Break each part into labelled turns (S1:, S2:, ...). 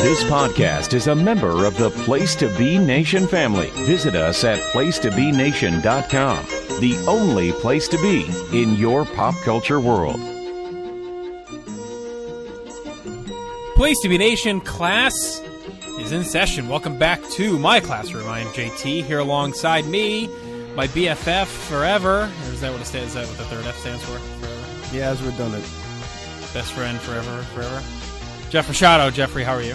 S1: This podcast is a member of the Place to Be Nation family. Visit us at placetobenation.com, the only place to be in your pop culture world.
S2: Place to Be Nation class is in session. Welcome back to my classroom. I am JT, here alongside me, my BFF forever. Or is that what it stands? Is that what the third F stands for? Forever?
S3: Yeah, it's redundant.
S2: Best friend forever. Jeff Machado. Jeffrey, how are you?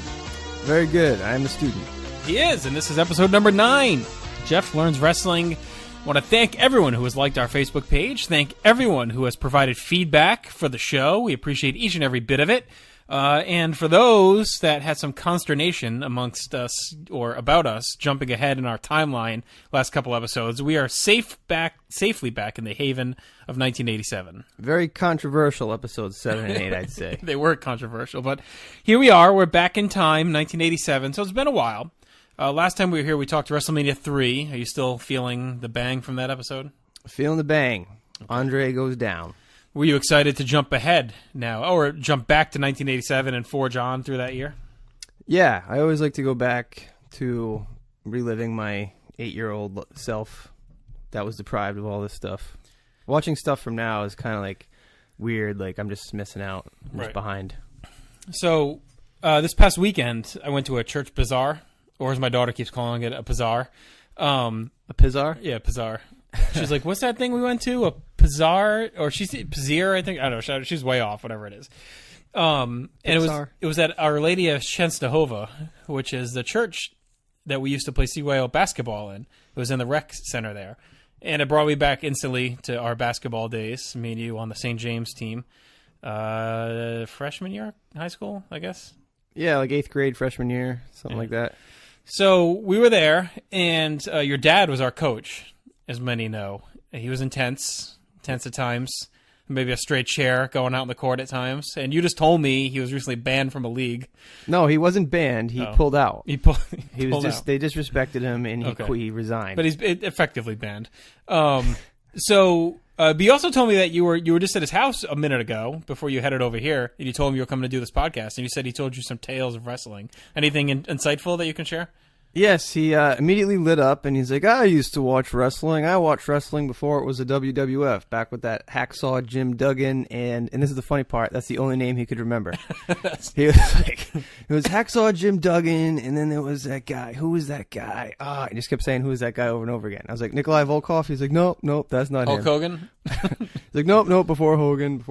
S3: Very good. I am a student.
S2: He is, and this is episode number 9. Jeff Learns Wrestling. I want to thank everyone who has liked our Facebook page. Thank everyone who has provided feedback for the show. We appreciate each and every bit of it. And for those that had some consternation amongst us or about us jumping ahead in our timeline last couple episodes, we are safely back in the haven of 1987.
S3: Very controversial episodes 7 and 8, I'd say.
S2: They were controversial, but here we are. We're back in time, 1987, so it's been a while. Last time we were here, we talked WrestleMania 3. Are you still feeling the bang from that episode?
S3: Feeling the bang. Okay. Andre goes down.
S2: Were you excited to jump ahead now, or jump back to 1987 and forge on through that year?
S3: Yeah, I always like to go back to reliving my 8-year-old self that was deprived of all this stuff. Watching stuff from now is kind of like weird, like I'm just missing out, I'm just behind. So,
S2: this past weekend, I went to a church bazaar, or as my daughter keeps calling it, a pizzar.
S3: A pizzar?
S2: Yeah, pizzar. She's like, what's that thing we went to? A pizzar? Or she's Pizzir, I think. I don't know. She's way off, whatever it is. And it was at Our Lady of Czestochowa, which is the church that we used to play CYO basketball in. It was in the rec center there. And it brought me back instantly to our basketball days, me and you on the St. James team. Freshman year, high school, I guess?
S3: Yeah, like 8th grade, freshman year, something like that.
S2: So we were there, and your dad was our coach, as many know. He was intense at times, maybe a straight chair going out in the court at times. And you just told me he was recently banned from a league.
S3: No, he wasn't banned. He pulled out.
S2: He
S3: was just out. They disrespected him, and he resigned.
S2: But he's effectively banned. But you also told me that you were just at his house a minute ago before you headed over here, and you told him you were coming to do this podcast, and you said he told you some tales of wrestling. Anything insightful that you can share?
S3: Yes, he immediately lit up, and he's like, I used to watch wrestling. I watched wrestling before it was a WWF, back with that hacksaw Jim Duggan, and this is the funny part, that's the only name he could remember. He was like, it was hacksaw Jim Duggan, and then there was that guy. Who was that guy? He just kept saying, who is that guy over and over again. I was like, Nikolai Volkov? He's like, nope, that's not
S2: Hulk
S3: him.
S2: Hogan?
S3: He's like, nope, before Hogan.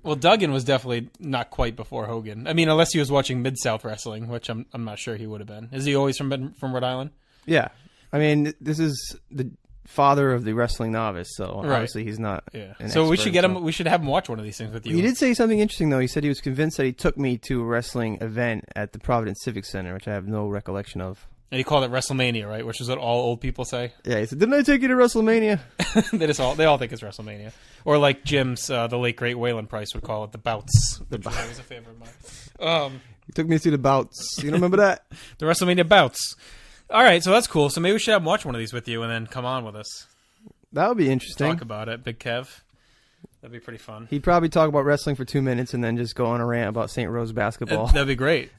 S2: Well, Duggan was definitely not quite before Hogan. I mean, unless he was watching Mid-South Wrestling, which I'm not sure he would have been. Is he always from Rhode Island?
S3: Yeah. I mean, this is the father of the wrestling novice, so obviously he's not an
S2: So we
S3: expert,
S2: should get him. We should have him watch one of these things with you.
S3: He did say something interesting, though. He said he was convinced that he took me to a wrestling event at the Providence Civic Center, which I have no recollection of.
S2: And he called it WrestleMania, right? Which is what all old people say.
S3: Yeah, he said, "Didn't I take you to WrestleMania?"
S2: They all think it's WrestleMania, or like Jim's, the late great Waylon Price would call it the Bouts. Which was always a favorite of mine.
S3: He took me to the Bouts. You don't remember that?
S2: The WrestleMania Bouts. All right, so that's cool. So maybe we should have him watch one of these with you, and then come on with us.
S3: That would be interesting.
S2: Talk about it, Big Kev. That'd be pretty fun.
S3: He'd probably talk about wrestling for 2 minutes and then just go on a rant about St. Rose basketball.
S2: That'd be great.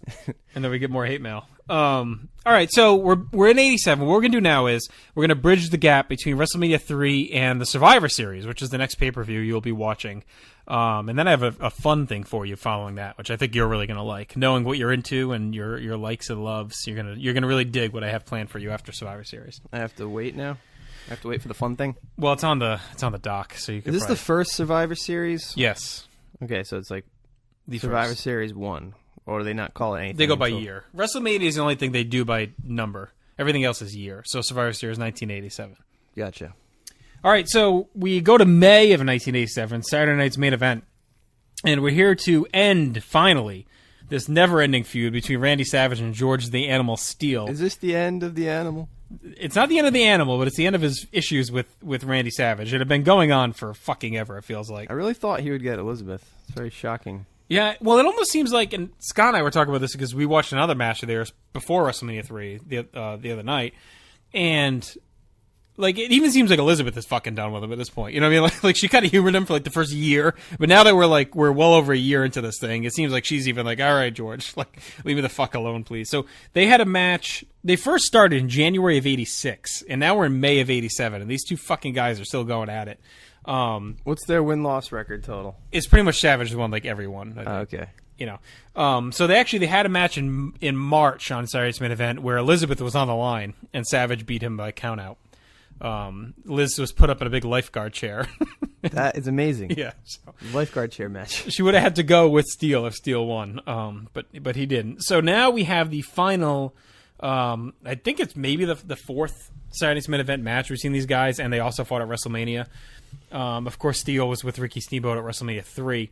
S2: And then we get more hate mail. All right, so we're in 87. What we're going to do now is we're going to bridge the gap between WrestleMania 3 and the Survivor Series, which is the next pay-per-view you'll be watching. And then I have a fun thing for you following that, which I think you're really going to like. Knowing what you're into and your likes and loves, you're gonna really dig what I have planned for you after Survivor Series.
S3: I have to wait now? I have to wait for the fun thing?
S2: Well, it's on the dock, so you can.
S3: Is this the first Survivor Series?
S2: Yes.
S3: Okay, so it's like
S2: the
S3: Survivor
S2: first.
S3: Series 1. Or do they not call it anything?
S2: They go by year. WrestleMania is the only thing they do by number. Everything else is year. So Survivor Series 1987.
S3: Gotcha.
S2: All right, so we go to May of 1987, Saturday night's main event. And we're here to end, finally, this never-ending feud between Randy Savage and George the Animal Steele.
S3: Is this the end of the Animal?
S2: It's not the end of the Animal, but it's the end of his issues with Randy Savage. It had been going on for fucking ever, it feels like.
S3: I really thought he would get Elizabeth. It's very shocking.
S2: Yeah, well, it almost seems like, and Scott and I were talking about this because we watched another match of theirs before WrestleMania 3 the other night, and like, it even seems like Elizabeth is fucking done with him at this point. You know what I mean? Like she kind of humored him for like the first year, but now that we're well over a year into this thing, it seems like she's even like, all right, George, like, leave me the fuck alone, please. So they had a match. They first started in January of '86, and now we're in May of '87, and these two fucking guys are still going at it.
S3: What's their win-loss record total?
S2: It's pretty much Savage won like everyone.
S3: Okay.
S2: You know, so they had a match in March on Saturday's Main Event where Elizabeth was on the line and Savage beat him by countout. Liz was put up in a big lifeguard chair.
S3: That is amazing.
S2: Yeah, so
S3: Lifeguard chair match.
S2: she would have had to go with Steele if Steele won. But he didn't. So now we have the final. I think it's maybe the fourth Saturday's Main Event match we've seen these guys, and they also fought at WrestleMania. Of course, Steele was with Ricky Steamboat at WrestleMania 3.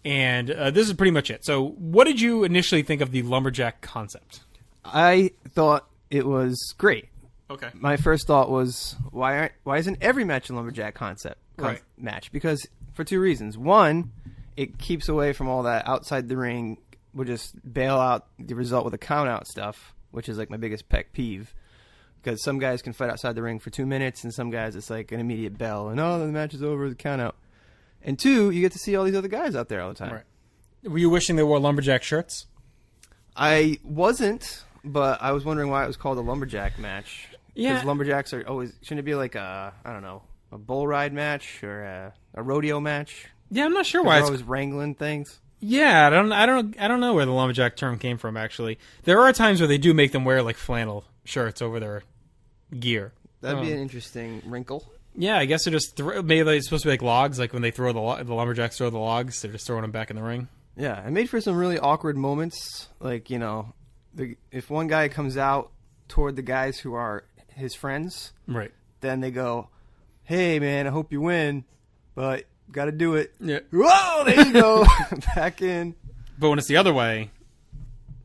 S2: And this is pretty much it. So what did you initially think of the lumberjack concept?
S3: I thought it was great.
S2: Okay.
S3: My first thought was, why isn't every match a lumberjack
S2: Right.
S3: match? Because for two reasons. One, it keeps away from all that outside the ring. We'll just bail out the result with a count out stuff, which is like my biggest pet peeve. Because some guys can fight outside the ring for 2 minutes, and some guys it's like an immediate bell, and the match is over, the count out. And two, you get to see all these other guys out there all the time.
S2: Right. Were you wishing they wore lumberjack shirts?
S3: I wasn't, but I was wondering why it was called a lumberjack match.
S2: Yeah.
S3: Because lumberjacks are always, shouldn't it be like a bull ride match or a rodeo match?
S2: Yeah, I'm not sure
S3: 'Cause
S2: why
S3: they're
S2: it's
S3: always wrangling things.
S2: Yeah, I don't know where the lumberjack term came from, actually. There are times where they do make them wear like flannel shirts over their gear.
S3: That'd be an interesting wrinkle.
S2: Yeah, I guess they're just maybe they're supposed to be like logs, like when they throw the lumberjacks throw the logs, they're just throwing them back in the ring.
S3: Yeah, it made for some really awkward moments. Like, if one guy comes out toward the guys who are his friends,
S2: Right.
S3: then they go, "Hey, man, I hope you win, but got to do it."
S2: Yeah.
S3: Whoa, there you go. Back in.
S2: But when it's the other way,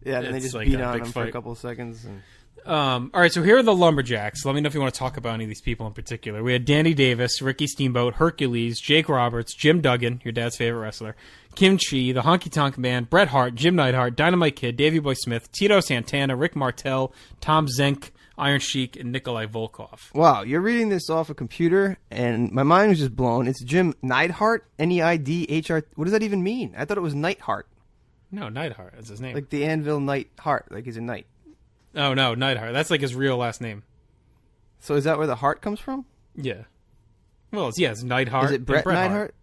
S3: Yeah, then they
S2: it's
S3: just
S2: like
S3: beat
S2: a
S3: on
S2: big
S3: him for a
S2: fight.
S3: couple of seconds. And...
S2: all right, so here are the lumberjacks. Let me know if you want to talk about any of these people in particular. We had Danny Davis, Ricky Steamboat, Hercules, Jake Roberts, Jim Duggan, your dad's favorite wrestler, Kim Chi, the Honky Tonk Man, Bret Hart, Jim Neidhart, Dynamite Kid, Davey Boy Smith, Tito Santana, Rick Martel, Tom Zenk, Iron Sheik, and Nikolai Volkov.
S3: Wow, you're reading this off a computer, and my mind was just blown. It's Jim Neidhart, Neidhart. What does that even mean? I thought it was Neidhart.
S2: No, Neidhart. That's his name.
S3: Like the Anvil Neidhart, like he's a knight.
S2: Oh, no, Neidhart. That's like his real last name.
S3: So is that where the heart comes from?
S2: Yeah. Well, it's Neidhart.
S3: Is it Bret Neidhart?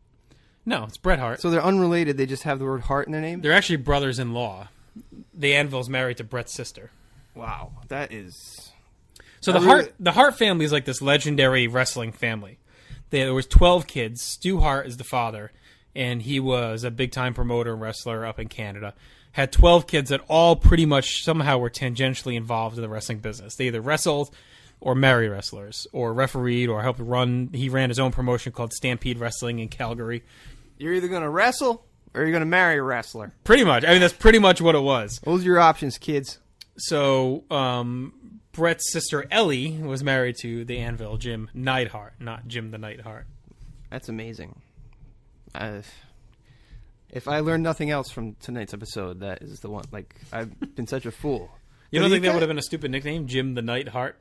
S2: No, it's Bret Hart.
S3: So they're unrelated, they just have the word heart in their name?
S2: They're actually brothers-in-law. The Anvil's married to Bret's sister.
S3: Wow, that is...
S2: So the Hart family is like this legendary wrestling family. There was 12 kids. Stu Hart is the father, and he was a big-time promoter and wrestler up in Canada. Had 12 kids that all pretty much somehow were tangentially involved in the wrestling business. They either wrestled or married wrestlers or refereed or helped run. He ran his own promotion called Stampede Wrestling in Calgary.
S3: You're either going to wrestle or you're going to marry a wrestler.
S2: Pretty much. I mean, that's pretty much what it was.
S3: Those are your options, kids.
S2: So, Brett's sister Ellie was married to the Anvil, Jim Neidhart, not Jim the Neidhart.
S3: That's amazing. If I learned nothing else from tonight's episode, that is the one. Like, I've been such a fool.
S2: You don't think that would have been a stupid nickname, Jim the Neidhart?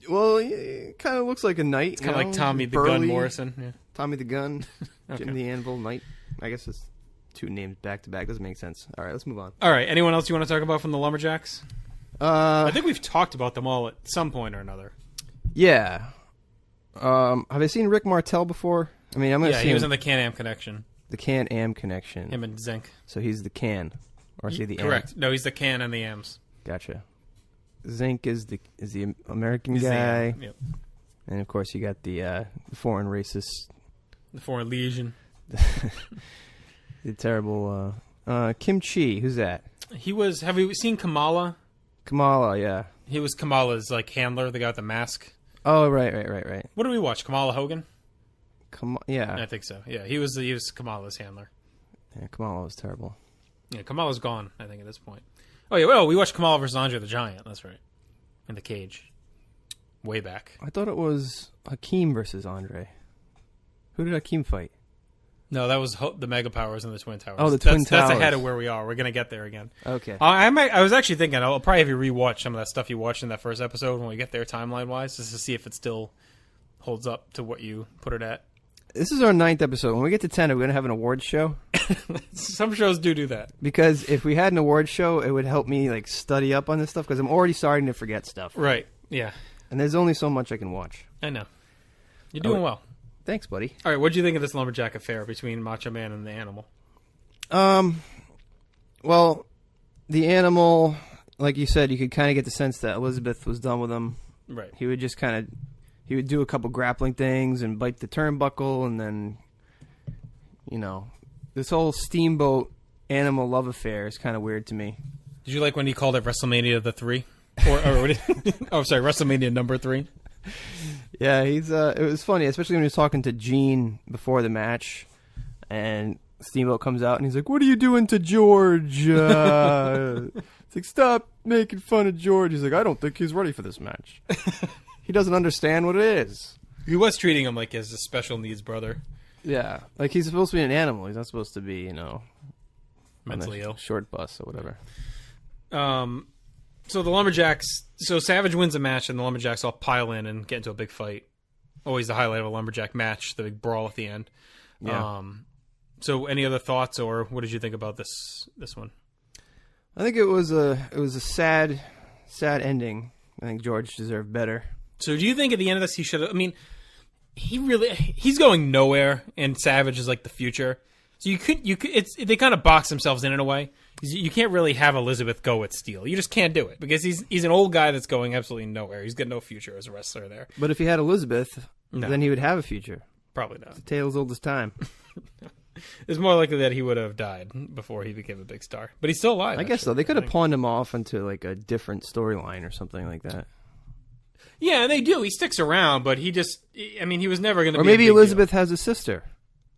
S3: Well, it kind of looks like a knight.
S2: It's kind of like Tommy the Gun Morrison. Yeah.
S3: Tommy the Gun,
S2: Okay.
S3: Jim the Anvil, Knight. I guess it's two names back to back. Doesn't make sense. All right, let's move on.
S2: All right, anyone else you want to talk about from the Lumberjacks? I think we've talked about them all at some point or another.
S3: Yeah. Have I seen Rick Martel before? I mean, I'm going to see
S2: he was
S3: him.
S2: in the Can-Am Connection.
S3: The Can-Am Connection.
S2: Him and Zenk.
S3: So he's the Can, or is he the
S2: Correct.
S3: Am?
S2: No, he's the Can and the Ams.
S3: Gotcha. Zinc is the American
S2: He's the
S3: guy,
S2: Am. Yep.
S3: and of course you got the foreign racist,
S2: The Foreign Legion.
S3: the terrible Kim Chi. Who's that?
S2: He was. Have you seen Kamala?
S3: Kamala. Yeah.
S2: He was Kamala's like handler, the guy with the mask.
S3: Oh, right.
S2: What did we watch? Kamala Hogan?
S3: Yeah.
S2: I think so. Yeah, he was Kamala's handler.
S3: Yeah, Kamala was terrible.
S2: Yeah, Kamala's gone, I think, at this point. Oh, yeah, well, we watched Kamala versus Andre the Giant. That's right. In the cage. Way back.
S3: I thought it was Hakeem versus Andre. Who did Hakeem fight?
S2: No, that was the Mega Powers and the Twin Towers.
S3: Oh, the Twin Towers.
S2: That's ahead of where we are. We're going to get there again.
S3: Okay.
S2: I was actually thinking I'll probably have you rewatch some of that stuff you watched in that first episode when we get there timeline-wise, just to see if it still holds up to what you put it at.
S3: This is our 9th episode. When we get to 10, are we going to have an awards show?
S2: Some shows do that.
S3: Because if we had an awards show, it would help me like study up on this stuff because I'm already starting to forget stuff.
S2: Right, yeah.
S3: And there's only so much I can watch.
S2: I know. You're doing well.
S3: Thanks, buddy.
S2: All right, what do you think of this lumberjack affair between Macho Man and the Animal?
S3: Well, the Animal, like you said, you could kind of get the sense that Elizabeth was done with him.
S2: Right.
S3: He would just he would do a couple grappling things and bite the turnbuckle, and then, this whole Steamboat Animal love affair is kind of weird to me.
S2: Did you like when he called it WrestleMania the 3? WrestleMania number 3?
S3: Yeah, it was funny, especially when he was talking to Gene before the match, and Steamboat comes out and he's like, "What are you doing to George?" It's like, "Stop making fun of George." He's like, "I don't think he's ready for this match." He doesn't understand what it is.
S2: He was treating him like as a special needs brother.
S3: Yeah, like he's supposed to be an animal. He's not supposed to be,
S2: mentally ill,
S3: short bus or whatever.
S2: So the Lumberjacks, Savage wins a match, and the Lumberjacks all pile in and get into a big fight. Always the highlight of a Lumberjack match, the big brawl at the end.
S3: Yeah.
S2: So any other thoughts, or what did you think about this one?
S3: I think it was a sad ending. I think George deserved better.
S2: So do you think at the end of this he should have... I mean, he's going nowhere, and Savage is like the future. So they kind of box themselves in a way. You can't really have Elizabeth go at Steele. You just can't do it because he's an old guy that's going absolutely nowhere. He's got no future as a wrestler there.
S3: But if he had Elizabeth, then he would have a future.
S2: Probably not.
S3: It's a tale as old as time.
S2: It's more likely that he would have died before he became a big star. But he's still alive.
S3: I guess so. They could have pawned him off into like a different storyline or something like that.
S2: Yeah, and they do. He sticks around, but he was never going to be
S3: Or maybe
S2: a big
S3: Elizabeth
S2: deal.
S3: has a sister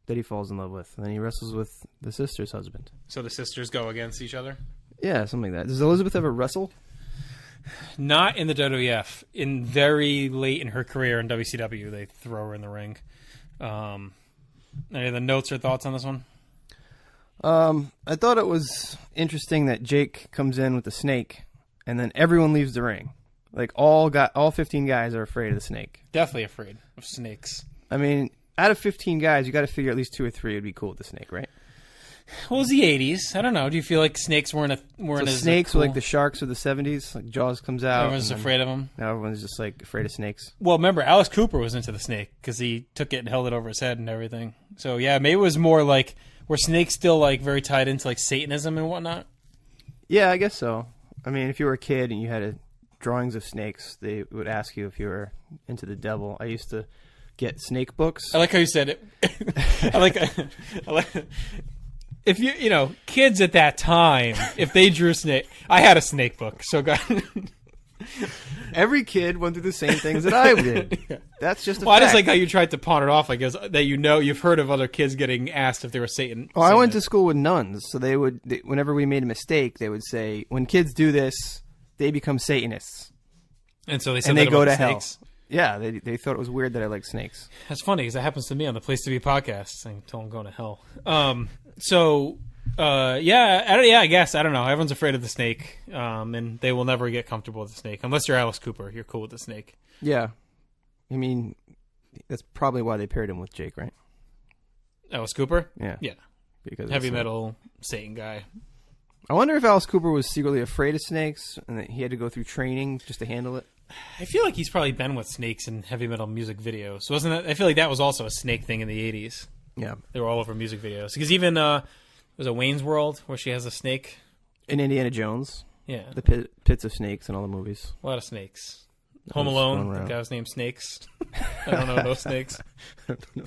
S3: that he falls in love with, and then he wrestles with the sister's husband.
S2: So the sisters go against each other?
S3: Yeah, something like that. Does Elizabeth ever wrestle?
S2: Not in the WWF. In very late in her career in WCW, they throw her in the ring. Any other notes or thoughts on this one?
S3: I thought it was interesting that Jake comes in with the snake, and then everyone leaves the ring. Like all 15 guys are afraid of the snake.
S2: Definitely afraid of snakes.
S3: I mean, out of 15 guys, you got to figure at least 2 or 3 would be cool with the snake, right?
S2: Well, it was the 80s. I don't know. Do you feel like snakes weren't as
S3: snakes
S2: cool?
S3: were like the sharks of the 70s? Like Jaws comes out.
S2: Everyone's afraid of them.
S3: Now everyone's just like afraid of snakes.
S2: Well, remember, Alice Cooper was into the snake because he took it and held it over his head and everything. So, yeah, maybe it was more like, were snakes still like very tied into like Satanism and whatnot?
S3: Yeah, I guess so. I mean, if you were a kid and you had drawings of snakes, they would ask you if you were into the devil. I used to get snake books.
S2: I like how you said it. I like if kids at that time, if they drew snake, I had a snake book. So
S3: every kid went through the same things that I did. Yeah. That's just a fact.
S2: I just like how you tried to pawn it off, I guess, that you've heard of other kids getting asked if they were Satan.
S3: Well, I went to school with nuns, so whenever we made a mistake, they would say, when kids do this, they become Satanists.
S2: And so they said
S3: and they go to
S2: snakes.
S3: Hell. Yeah, they thought it was weird that I like snakes.
S2: That's funny because that happens to me on the Place to Be podcast until I'm going to hell. I guess I don't know. Everyone's afraid of the snake, and they will never get comfortable with the snake unless you're Alice Cooper. You're cool with the snake.
S3: Yeah, I mean that's probably why they paired him with Jake, right?
S2: Alice Cooper.
S3: Yeah,
S2: because heavy metal Satan guy.
S3: I wonder if Alice Cooper was secretly afraid of snakes and that he had to go through training just to handle it.
S2: I feel like he's probably been with snakes in heavy metal music videos. So wasn't that? I feel like that was also a snake thing in the 80s.
S3: Yeah,
S2: they were all over music videos because even there's a Wayne's World where she has a snake
S3: in Indiana Jones.
S2: Yeah,
S3: the pits of snakes in all the movies.
S2: A lot of snakes. Home Alone. The guy was named Snakes. I don't know no snakes.
S3: I don't know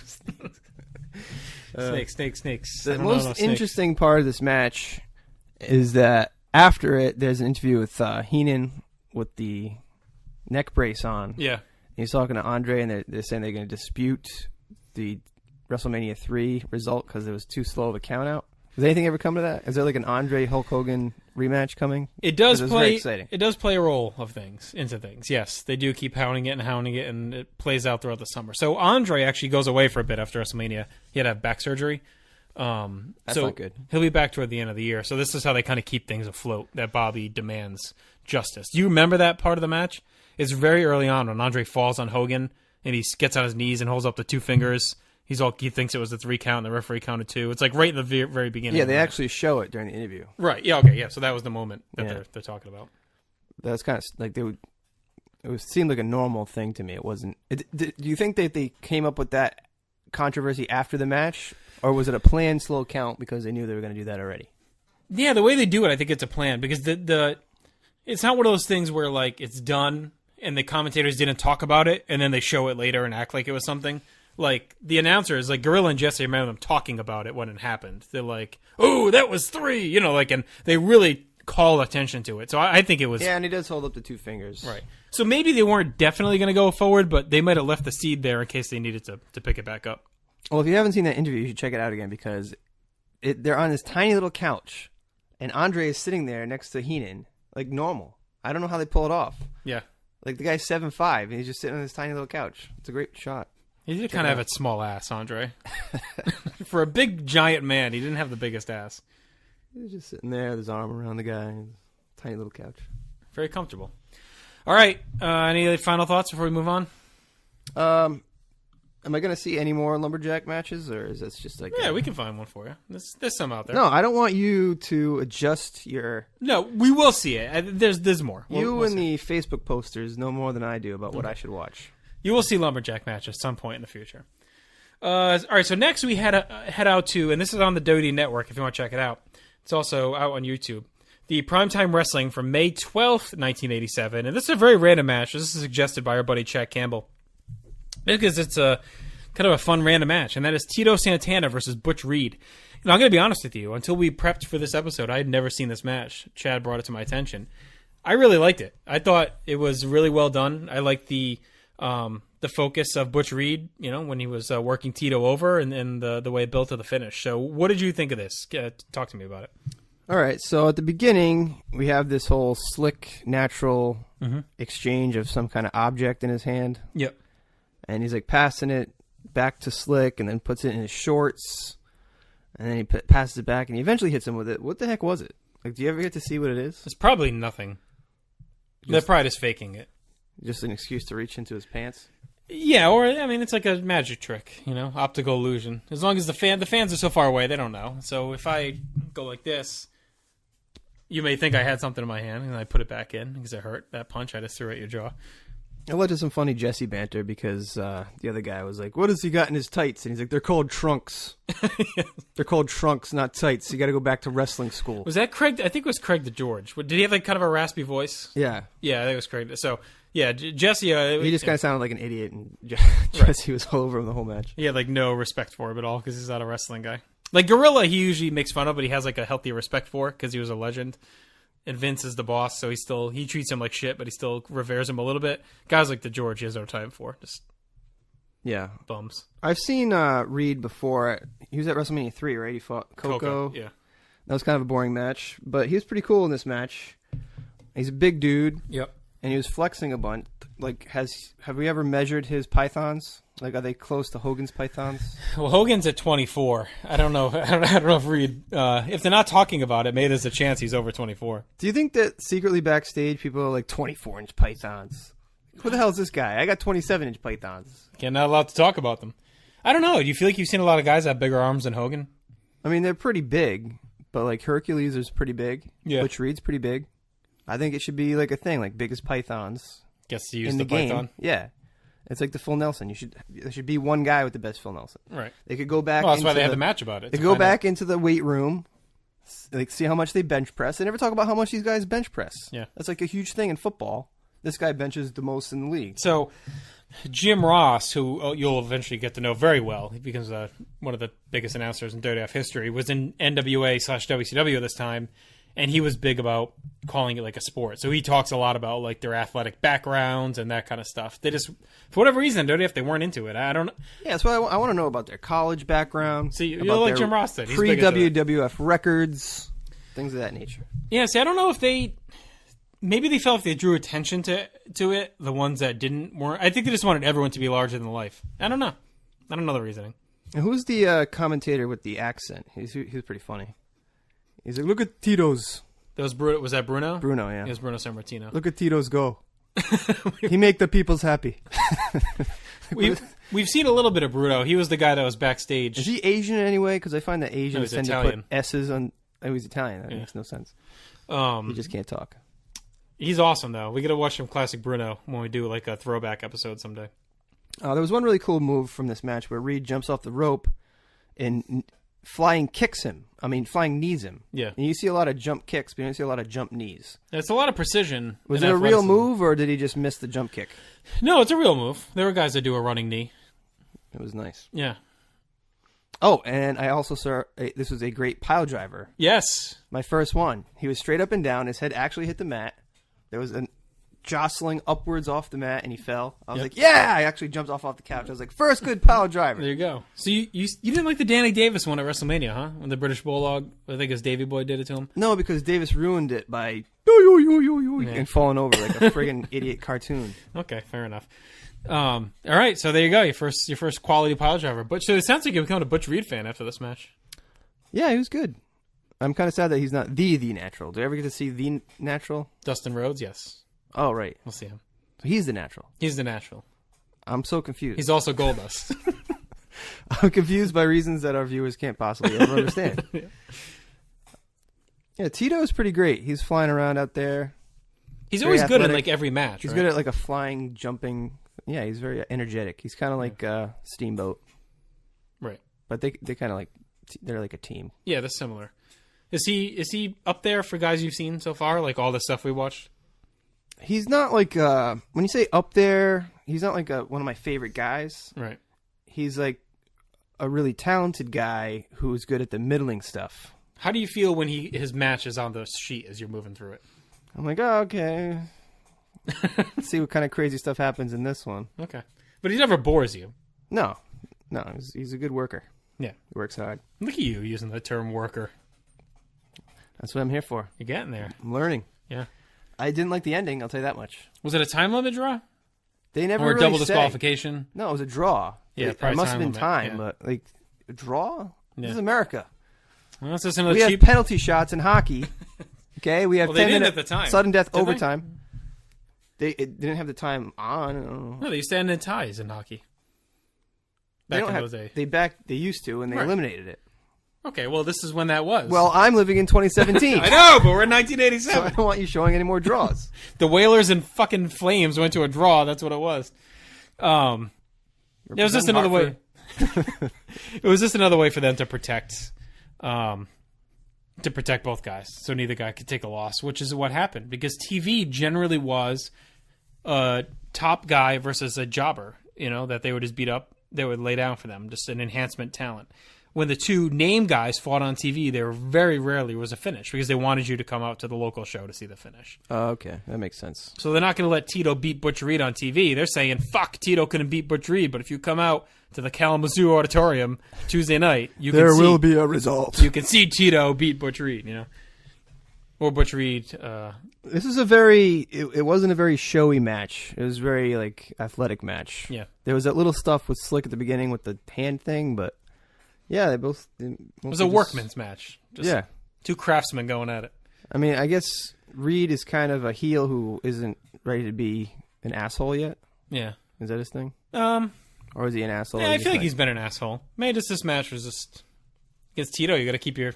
S3: snakes.
S2: Snakes.
S3: The most interesting part of this match is that after it, there's an interview with Heenan with the neck brace on.
S2: Yeah.
S3: He's talking to Andre, and they're saying they're going to dispute the WrestleMania 3 result because it was too slow of a count out. Does anything ever come to that? Is there like an Andre Hulk Hogan rematch coming?
S2: It does
S3: Very
S2: play.
S3: exciting.
S2: It does play a role into things. Yes, they do keep hounding it, and it plays out throughout the summer. So Andre actually goes away for a bit after WrestleMania. He had to have back surgery.
S3: That's
S2: so
S3: not good.
S2: He'll be back toward the end of the year. So this is how they kind of keep things afloat. That Bobby demands justice. Do you remember that part of the match? It's very early on when Andre falls on Hogan and he gets on his knees and holds up the 2 fingers. He thinks it was a 3 count, and the referee counted 2. It's like right in the very beginning.
S3: Yeah, they actually show it during the interview.
S2: Right. Yeah. Okay. Yeah. So that was the moment that they're talking about.
S3: That's kind of like it seemed like a normal thing to me. It wasn't. Do you think that they came up with that controversy after the match, or was it a planned slow count because they knew they were going to do that already?
S2: Yeah, the way they do it, I think it's a plan because it's not one of those things where like it's done and the commentators didn't talk about it and then they show it later and act like it was something. Like, the announcers, like Gorilla and Jesse, I remember them talking about it when it happened. They're like, oh, that was 3, and they really call attention to it. So I think it was...
S3: Yeah, and he does hold up the 2 fingers.
S2: Right. So maybe they weren't definitely going to go forward, but they might have left the seed there in case they needed to pick it back up.
S3: Well, if you haven't seen that interview, you should check it out again because they're on this tiny little couch, and Andre is sitting there next to Heenan, like normal. I don't know how they pull it off.
S2: Yeah.
S3: Like, the guy's 7'5", and he's just sitting on this tiny little couch. It's a great shot.
S2: He did kind of have a small ass, Andre. For a big, giant man, he didn't have the biggest ass.
S3: He was just sitting there with his arm around the guy. Tiny little couch.
S2: Very comfortable. All right. Any final thoughts before we move on?
S3: Am I going to see any more lumberjack matches, or is this just like...
S2: Yeah, we can find one for you. There's some out there.
S3: No, I don't want you to adjust your...
S2: No, we will see it. There's more.
S3: We'll the Facebook posters know more than I do about what I should watch.
S2: You will see lumberjack match at some point in the future. All right, so next we head out to, and this is on the WWE Network if you want to check it out. It's also out on YouTube. The Primetime Wrestling from May 12th, 1987. And this is a very random match. This is suggested by our buddy Chad Campbell. Because it's a kind of a fun random match, and that is Tito Santana versus Butch Reed. I'm going to be honest with you. Until we prepped for this episode, I had never seen this match. Chad brought it to my attention. I really liked it. I thought it was really well done. I liked the focus of Butch Reed, when he was working Tito over, and the way it built to the finish. So what did you think of this? Talk to me about it.
S3: All right, so at the beginning, we have this whole slick, natural exchange of some kind of object in his hand.
S2: Yep.
S3: And he's like passing it back to Slick and then puts it in his shorts. And then he passes it back and he eventually hits him with it. What the heck was it? Like, do you ever get to see what it is?
S2: It's probably nothing. They're probably just faking it.
S3: Just an excuse to reach into his pants?
S2: Yeah, or, it's like a magic trick, optical illusion. As long as the fans are so far away, they don't know. So if I go like this, you may think I had something in my hand and I put it back in because it hurt. That punch I just threw at your jaw.
S3: It led to some funny Jesse banter because the other guy was like, what has he got in his tights? And he's like, they're called trunks. They're called trunks, not tights. You got to go back to wrestling school.
S2: Was that Craig? I think it was Craig the George. Did he have like kind of a raspy voice?
S3: Yeah.
S2: Yeah, I think it was Craig. So, yeah, Jesse...
S3: he just kind of sounded like an idiot, and Jesse was all over him the whole match.
S2: He had like no respect for him at all because he's not a wrestling guy. Like Gorilla, he usually makes fun of, but he has like a healthy respect for because he was a legend. And Vince is the boss, so he treats him like shit, but he still reveres him a little bit. Guys like the George, he has no time for. Just bums.
S3: I've seen Reed before. He was at WrestleMania 3, right? He fought Coco.
S2: Yeah.
S3: That was kind of a boring match, but he was pretty cool in this match. He's a big dude.
S2: Yep. And
S3: he was flexing a bunch. Like, have we ever measured his pythons? Like, are they close to Hogan's pythons?
S2: Well, Hogan's at 24. I don't know. I don't know if Reed, if they're not talking about it, maybe there's a chance he's over 24.
S3: Do you think that secretly backstage people are like 24-inch pythons? Who the hell is this guy? I got 27-inch pythons.
S2: Not allowed to talk about them. I don't know. Do you feel like you've seen a lot of guys have bigger arms than Hogan?
S3: I mean, they're pretty big, but like Hercules is pretty big.
S2: Yeah.
S3: Butch Reed's pretty big. I think it should be like a thing, like biggest pythons.
S2: Guess you use
S3: in
S2: the
S3: game.
S2: python.
S3: Yeah. It's like the Phil Nelson. There should be one guy with the best Phil Nelson.
S2: Right.
S3: They could go back.
S2: Well, that's why they had the match about it.
S3: They go back into the weight room, like see how much they bench press. They never talk about how much these guys bench press.
S2: Yeah.
S3: That's like a huge thing in football. This guy benches the most in the league.
S2: So, Jim Ross, who you'll eventually get to know very well, he becomes one of the biggest announcers in WWF history, was in NWA/WCW this time, and he was big about calling it like a sport. So he talks a lot about like their athletic backgrounds and that kind of stuff. They just, for whatever reason, don't if they weren't into it. I don't know.
S3: Yeah, that's why I want to know about their college background.
S2: See, you're like Jim Ross did.
S3: Pre-WWF records, things of that nature.
S2: Yeah, see, I don't know if maybe they felt if they drew attention to it, the ones that weren't. I think they just wanted everyone to be larger than life. I don't know the reasoning.
S3: And who's the commentator with the accent? He's pretty funny. He's like, look at Tito's.
S2: Was that Bruno?
S3: Bruno, yeah.
S2: It was Bruno Sammartino.
S3: Look at Tito's go. He make the peoples happy.
S2: We've seen a little bit of Bruno. He was the guy that was backstage.
S3: Is he Asian in any way? Because I find that Asians tend
S2: Italian.
S3: to put S's on. Oh, he's Italian. That makes no sense. He just can't talk.
S2: He's awesome, though. We got to watch some classic Bruno when we do like a throwback episode someday.
S3: There was one really cool move from this match where Reed jumps off the rope and flying knees him.
S2: Yeah.
S3: And you see a lot of jump kicks, but you don't see a lot of jump knees.
S2: It's a lot of precision.
S3: Was it a real move, or did he just miss the jump kick?
S2: No, it's a real move. There were guys that do a running knee.
S3: It was nice.
S2: Yeah.
S3: Oh, and I also saw this was a great pile driver.
S2: Yes.
S3: My first one. He was straight up and down. His head actually hit the mat. There was a jostling upwards off the mat, and he fell. I was like, yeah! I actually jumped off the couch. I was like, first good pile driver.
S2: There you go. So you didn't like the Danny Davis one at WrestleMania, huh? When the British Bulldog, I think his Davey Boy did it to him?
S3: No, because Davis ruined it by and falling over like a friggin' idiot cartoon.
S2: Okay, fair enough. All right, so there you go. Your first quality pile driver. But so it sounds like you become a Butch Reed fan after this match.
S3: Yeah, he was good. I'm kind of sad that he's not the Natural. Do you ever get to see the Natural?
S2: Dustin Rhodes, yes.
S3: Oh, right.
S2: We'll see him.
S3: So he's the Natural.
S2: He's the Natural.
S3: I'm so confused.
S2: He's also Goldust.
S3: I'm confused by reasons that our viewers can't possibly ever understand. Yeah, Tito is pretty great. He's flying around out there.
S2: He's always good in like every match.
S3: He's good at like a flying, jumping. Yeah, he's very energetic. He's kind of like Steamboat.
S2: Right.
S3: But they kind of like, they're like a team.
S2: Yeah, they're similar. Is he up there for guys you've seen so far? Like all the stuff we watched?
S3: He's not like, when you say up there, he's not like one of my favorite guys.
S2: Right.
S3: He's like a really talented guy who's good at the middling stuff.
S2: How do you feel when his match is on the sheet as you're moving through it?
S3: I'm like, oh, okay. Let's see what kind of crazy stuff happens in this one.
S2: Okay. But he never bores you.
S3: No, he's a good worker.
S2: Yeah.
S3: He works hard.
S2: Look at you using the term worker.
S3: That's what I'm here for.
S2: You're getting there.
S3: I'm learning.
S2: Yeah.
S3: I didn't like the ending, I'll tell you that much.
S2: Was it a time limit draw?
S3: They never
S2: or a
S3: really
S2: double
S3: say.
S2: disqualification?
S3: No, it was a draw.
S2: Yeah,
S3: it must have been
S2: limit.
S3: time,
S2: Yeah.
S3: but like a draw?
S2: Yeah.
S3: This is America.
S2: Well, that's just another
S3: We have
S2: cheap...
S3: penalty shots in hockey. Okay, we have
S2: Well, they
S3: 10
S2: didn't
S3: minute
S2: at the time.
S3: sudden death
S2: Did they?
S3: overtime. They didn't have the time on. I don't know.
S2: No, they used to end in ties in hockey.
S3: They
S2: Back
S3: don't
S2: in
S3: have,
S2: those days.
S3: They used to, and they
S2: Right.
S3: eliminated it.
S2: Okay, well, this is when that was.
S3: Well, I'm living in 2017.
S2: I know, but we're in
S3: So I
S2: 1987.
S3: don't want you showing any more draws.
S2: The Whalers and fucking Flames went to a draw. That's what it was. It was just another way. It was just another way for them to protect both guys, so neither guy could take a loss, which is what happened because TV generally was a top guy versus a jobber. You know that they would just beat up, they would lay down for them, just an enhancement talent. When the two name guys fought on TV, there very rarely was a finish because they wanted you to come out to the local show to see the finish.
S3: Oh, okay. That makes sense.
S2: So they're not going to let Tito beat Butch Reed on TV. They're saying, fuck, Tito couldn't beat Butch Reed, but if you come out to the Kalamazoo Auditorium Tuesday night,
S3: There will be a result.
S2: You can see Tito beat Butch Reed, you know? Or Butch Reed.
S3: This is it wasn't a very showy match. It was very, like, athletic match.
S2: Yeah.
S3: There was that little stuff with Slick at the beginning with the hand thing, but yeah, they both...
S2: It was a workman's match. Just
S3: yeah.
S2: Two craftsmen going at it.
S3: I mean, I guess Reed is kind of a heel who isn't ready to be an asshole yet.
S2: Yeah.
S3: Is that his thing?
S2: Or
S3: is he an asshole?
S2: Yeah, I feel like he's been an asshole. Maybe just this match was just... Against Tito, you got to keep your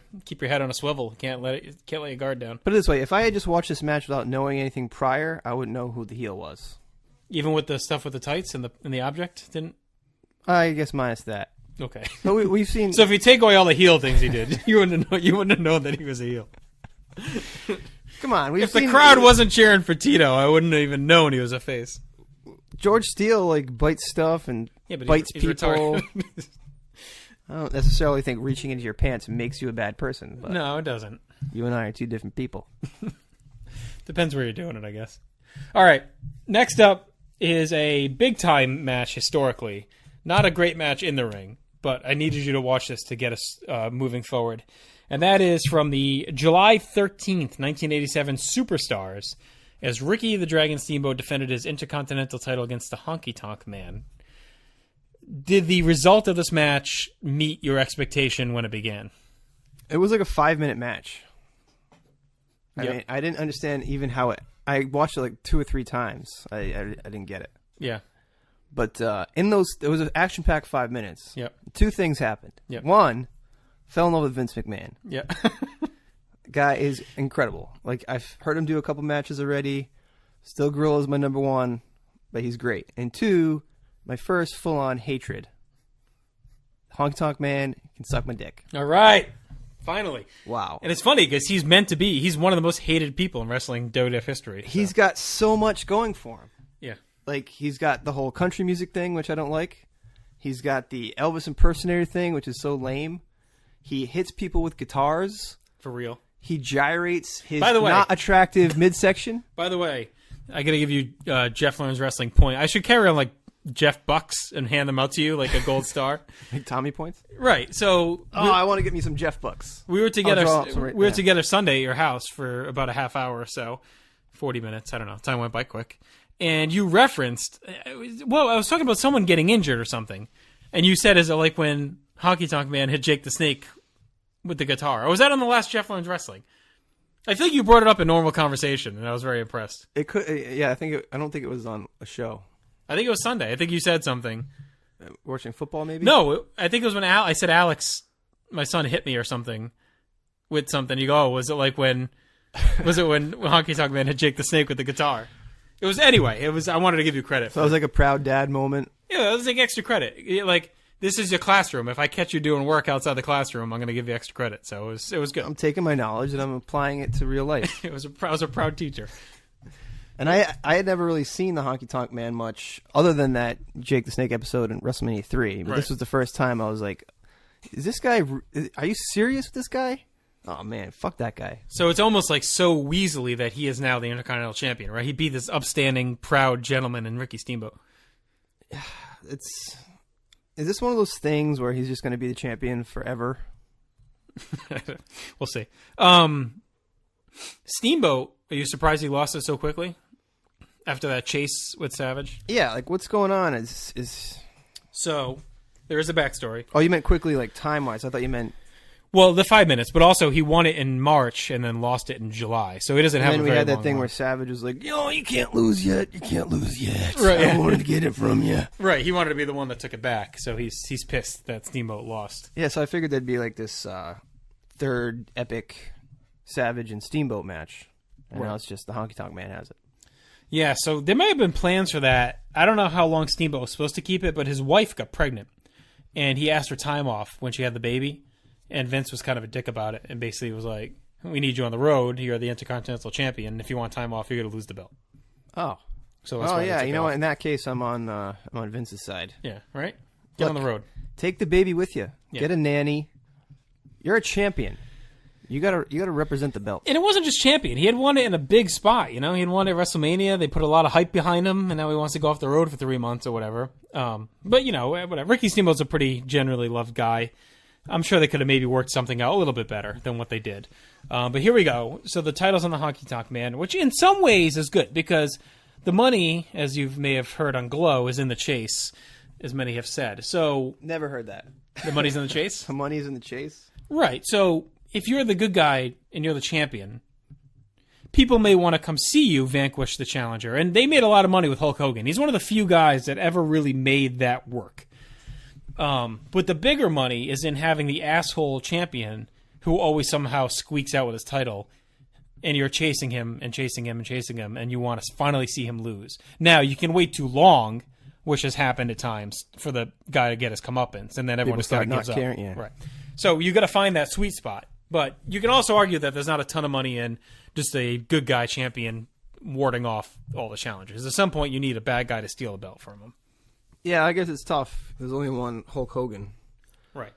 S2: head on a swivel. Can't let your guard down.
S3: Put it this way: if I had just watched this match without knowing anything prior, I wouldn't know who the heel was.
S2: Even with the stuff with the tights and the object, didn't.
S3: I guess minus that.
S2: Okay.
S3: But we've seen.
S2: So if you take away all the heel things he did, you wouldn't have known that he was a heel.
S3: Come on,
S2: if the crowd wasn't cheering for Tito, I wouldn't have even known he was a face.
S3: George Steele like bites stuff and bites
S2: he's
S3: people. I don't necessarily think reaching into your pants makes you a bad person. But
S2: No, it doesn't.
S3: you and I are two different people.
S2: Depends where you're doing it, I guess. All right. Next up is a big-time match historically. Not a great match in the ring, but I needed you to watch this to get us moving forward. And that is from the July 13th, 1987 Superstars, as Ricky the Dragon Steamboat defended his Intercontinental title against the Honky Tonk Man. Did the result of this match meet your expectation when it began?
S3: It was like a 5-minute match. I
S2: Yep.
S3: mean, I didn't understand even how it... I watched it like 2 or 3 times. I didn't get it.
S2: Yeah.
S3: But in those... It was an action-packed 5 minutes.
S2: Yep.
S3: 2 things happened.
S2: Yep.
S3: One, fell in love with Vince McMahon.
S2: Yeah.
S3: Guy is incredible. Like, I've heard him do a couple matches already. Still Gorilla's my number 1, but he's great. And 2, my first full-on hatred. Honky Tonk Man can suck my dick.
S2: All right. Finally.
S3: Wow.
S2: And it's funny because he's meant to be. He's one of the most hated people in wrestling WWF history. So.
S3: He's got so much going for him.
S2: Yeah.
S3: Like, he's got the whole country music thing, which I don't like. He's got the Elvis impersonator thing, which is so lame. He hits people with guitars.
S2: For real.
S3: He gyrates his
S2: By the way-
S3: not attractive midsection.
S2: By the way, I got to give you Jeff Learns Wrestling point. I should carry on like Jeff Bucks and hand them out to you like a gold star.
S3: Like Tommy points.
S2: Right. So
S3: I want to get me some Jeff Bucks.
S2: we were together.
S3: draw up some right
S2: We were
S3: now.
S2: together Sunday at your house for about a half hour or so, 40 minutes. I don't know. Time went by quick. And you referenced, I was talking about someone getting injured or something, and you said, "Is it like when Honky Tonk Man hit Jake the Snake with the guitar?" Or was that on the last Jeff Learns Wrestling? I feel like you brought it up in normal conversation, and I was very impressed.
S3: It could. Yeah, I don't think it was on a show.
S2: I think it was Sunday. I think you said something.
S3: Watching football, maybe.
S2: No, I think it was when I said Alex, my son, hit me or something with something. You go, "Oh, was it when Honky Tonk Man hit Jake the Snake with the guitar?" It was anyway. It was. I wanted to give you credit.
S3: So it was like a proud dad moment.
S2: Yeah, it was like extra credit. Like, this is your classroom. If I catch you doing work outside the classroom, I'm going to give you extra credit. So it was good.
S3: I'm taking my knowledge and I'm applying it to real life.
S2: I was a proud teacher.
S3: And I had never really seen the Honky Tonk Man much, other than that Jake the Snake episode in WrestleMania 3. But
S2: Right.
S3: This was the first time I was like, "Is this guy? Are you serious with this guy? Oh man, fuck that guy."
S2: So it's almost like so Weaselly that he is now the Intercontinental Champion, right? He beat this upstanding, proud gentleman in Ricky Steamboat.
S3: Is this one of those things where he's just going to be the champion forever?
S2: We'll see. Steamboat, are you surprised he lost it so quickly after that chase with Savage?
S3: Yeah, like what's going on? Is
S2: So there is a backstory.
S3: oh, you meant quickly, like time wise? I thought you meant.
S2: Well, the 5 minutes, but also he won it in March and then lost it in July. So he doesn't have
S3: And
S2: a
S3: then we
S2: very
S3: had that
S2: long
S3: thing
S2: run.
S3: where Savage was like, "Yo, you can't lose yet. You can't lose yet.
S2: Right.
S3: I wanted to get it from you."
S2: Right, he wanted to be the one that took it back, so he's pissed that Steamboat lost.
S3: Yeah, so I figured there'd be like this third epic Savage and Steamboat match. And now it's just the Honky Tonk Man has it.
S2: Yeah, so there may have been plans for that. I don't know how long Steamboat was supposed to keep it, but his wife got pregnant, and he asked for time off when she had the baby, and Vince was kind of a dick about it, and basically was like, "We need you on the road. You're the Intercontinental Champion. If you want time off, you're going to lose the belt."
S3: Oh.
S2: So that's why they
S3: yeah,
S2: took
S3: you
S2: it
S3: know
S2: off.
S3: what? In that case, I'm on Vince's side.
S2: Yeah, right? Get on
S3: Look,
S2: the road.
S3: Take the baby with you.
S2: Yeah.
S3: Get a nanny. You're a champion. You gotta represent the belt.
S2: And it wasn't just champion. He had won it in a big spot, you know? He had won it at WrestleMania. They put a lot of hype behind him, and now he wants to go off the road for 3 months or whatever. But, you know, whatever. Ricky Steamboat's a pretty generally loved guy. I'm sure they could have maybe worked something out a little bit better than what they did. But here we go. So the title's on the Honky Tonk Man, which in some ways is good because the money, as you may have heard on Glow, is in the chase, as many have said. So
S3: Never heard that.
S2: the money's in the chase?
S3: The money's in the chase.
S2: Right. So if you're the good guy and you're the champion, people may want to come see you vanquish the challenger. And they made a lot of money with Hulk Hogan. He's one of the few guys that ever really made that work. But the bigger money is in having the asshole champion who always somehow squeaks out with his title, and you're chasing him and chasing him and chasing him, and you want to finally see him lose. Now, you can wait too long, which has happened at times, for the guy to get his comeuppance, and then everyone
S3: People
S2: just kind
S3: start
S2: of
S3: not
S2: gives up.
S3: caring, yeah.
S2: Right. So you got to find that sweet spot. But you can also argue that there's not a ton of money in just a good guy champion warding off all the challengers. At some point, you need a bad guy to steal a belt from him.
S3: Yeah, I guess it's tough. There's only one Hulk Hogan.
S2: Right.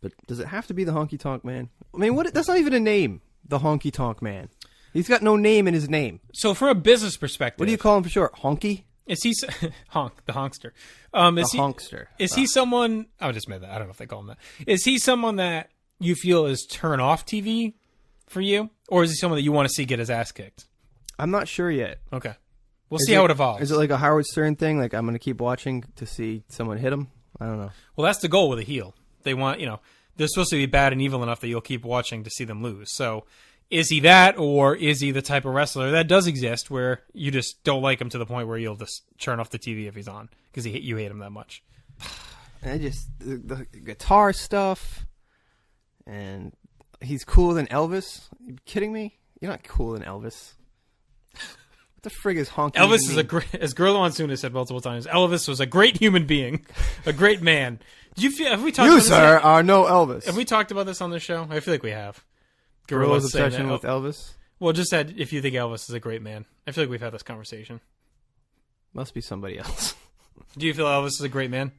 S3: But does it have to be the Honky Tonk Man? I mean, what? That's not even a name. The Honky Tonk Man. He's got no name in his name.
S2: So from a business perspective,
S3: What do you call him for short? Honky?
S2: is he Honk, the honkster?
S3: Honkster.
S2: Is he someone? I just made that. I don't know if they call him that. Is he someone that you feel is turn off TV for you, or is he someone that you want to see get his ass kicked?
S3: I'm not sure yet.
S2: Okay, we'll see how it evolves.
S3: Is it like a Howard Stern thing? Like I'm going to keep watching to see someone hit him? I don't know.
S2: Well, that's the goal with a heel. They want, they're supposed to be bad and evil enough that you'll keep watching to see them lose. So is he that, or is he the type of wrestler that does exist where you just don't like him to the point where you'll just turn off the TV if he's on because you hate him that much?
S3: The guitar stuff, and he's cooler than Elvis. Are you kidding me? You're not cooler than Elvis. What the frig is Honky?
S2: Elvis is as Gorilla Monsoon has said multiple times, Elvis was a great human being, a great man. Have we talked about this
S3: sir,
S2: yet?
S3: are no Elvis.
S2: Have we talked about this on the show? I feel like we have.
S3: Gorilla's
S2: saying
S3: obsession
S2: that.
S3: with Elvis?
S2: Well, just said if you think Elvis is a great man. I feel like we've had this conversation.
S3: Must be somebody else.
S2: Do you feel Elvis is a great man?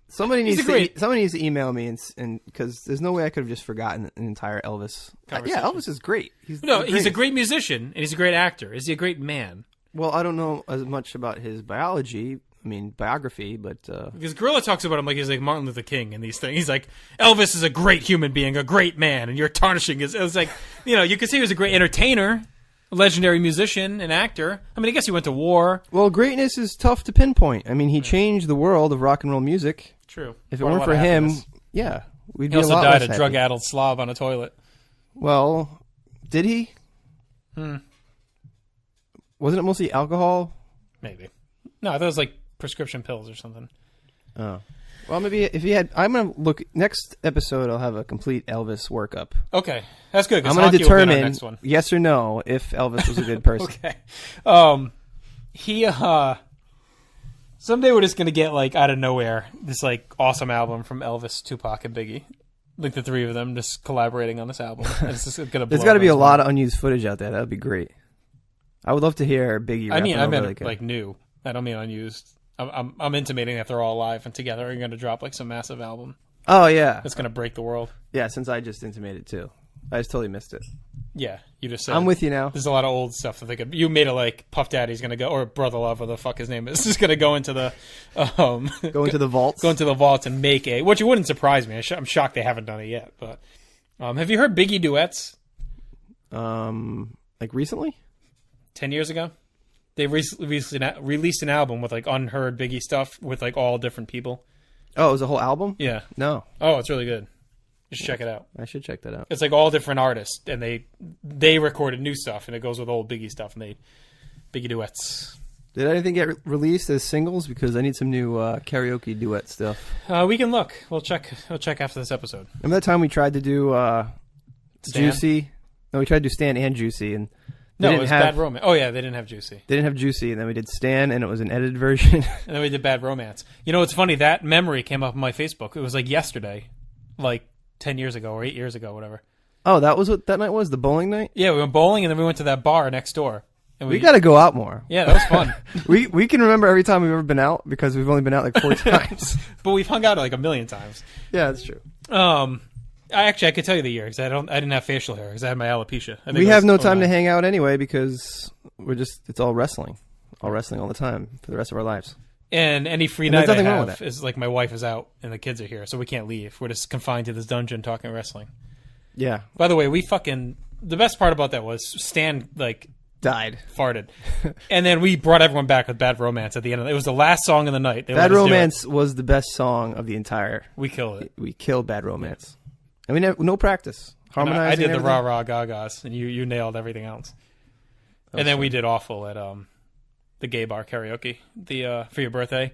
S3: Somebody needs to email me and because there's no way I could have just forgotten an entire Elvis. Yeah, Elvis is great. He's
S2: a great musician and he's a great actor. Is he a great man?
S3: Well, I don't know as much about his biography, but
S2: because Gorilla talks about him like he's like Martin Luther King and these things. He's like, Elvis is a great human being, a great man, and you're tarnishing his. It was like, you could say he was a great entertainer, a legendary musician, and actor. I mean, I guess he went to war.
S3: Well, greatness is tough to pinpoint. I mean, he changed the world of rock and roll music.
S2: True.
S3: If it weren't for him, yeah, we'd be a lot less happy.
S2: He also died a drug-addled slob on a toilet.
S3: Well, did he? Wasn't it mostly alcohol?
S2: Maybe. No, I thought it was like prescription pills or something.
S3: Oh. Well, maybe if he had... I'm going to look... Next episode, I'll have a complete Elvis workup.
S2: Okay. That's good.
S3: I'm going to determine, yes or no, if Elvis was a good person.
S2: Okay. He... Someday we're just going to get, like, out of nowhere, this, like, awesome album from Elvis, Tupac, and Biggie. Like, the three of them just collaborating on this album. And it's just gonna
S3: There's got to be a lot of unused footage out there. That would be great. I would love to hear Biggie rap.
S2: I meant like new. I don't mean unused. I'm intimating that they're all alive and together are going to drop, like, some massive album.
S3: Oh, yeah.
S2: That's going to break the world.
S3: Yeah, since I just intimated, too. I just totally missed it.
S2: Yeah, you just said.
S3: I'm with you now.
S2: There's a lot of old stuff that they could. You made it like Puff Daddy's going to go, or Brother Love, or the fuck his name is, going to go into the.
S3: Go into the vaults?
S2: Go into the vaults and make a. Which wouldn't surprise me. I'm shocked they haven't done it yet. But have you heard Biggie duets?
S3: Like recently?
S2: 10 years ago? They released an album with like unheard Biggie stuff with like all different people.
S3: Oh, it was a whole album?
S2: Yeah.
S3: No.
S2: Oh, it's really good. You should check it out.
S3: I should check that out.
S2: It's like all different artists, and they recorded new stuff, and it goes with old Biggie stuff, and Biggie duets.
S3: Did anything get released as singles? Because I need some new karaoke duet stuff.
S2: We can look. We'll check after this episode.
S3: Remember that time we tried to do Juicy? No, we tried to do Stan and Juicy, and
S2: no, it was Bad Romance. Oh yeah, they didn't have Juicy.
S3: They didn't have Juicy, and then we did Stan, and it was an edited version.
S2: And then we did Bad Romance. You know, it's funny, that memory came up on my Facebook. It was like yesterday, like 10 years ago or 8 years ago, whatever.
S3: Oh, that was what that night was? The bowling night?
S2: Yeah, we went bowling, and then we went to that bar next door. And
S3: we got to go out more.
S2: Yeah, that was fun.
S3: we can remember every time we've ever been out because we've only been out like 4 times.
S2: But we've hung out like a million times.
S3: Yeah, that's true.
S2: I could tell you the year because I didn't have facial hair because I had my alopecia.
S3: We have no time to hang out anyway because it's all wrestling all the time for the rest of our lives.
S2: And any free night I have is like my wife is out and the kids are here, so we can't leave. We're just confined to this dungeon talking wrestling.
S3: Yeah.
S2: By the way, the best part about that was Stan like
S3: died,
S2: farted, and then we brought everyone back with Bad Romance at the end of it. It was the last song of the night.
S3: Bad Romance was the best song of the entire.
S2: We killed it.
S3: We killed Bad Romance. And we never no practice. Harmonizing.
S2: I did the rah rah gagas, and you nailed everything else. And then we did awful at the gay bar karaoke for your birthday.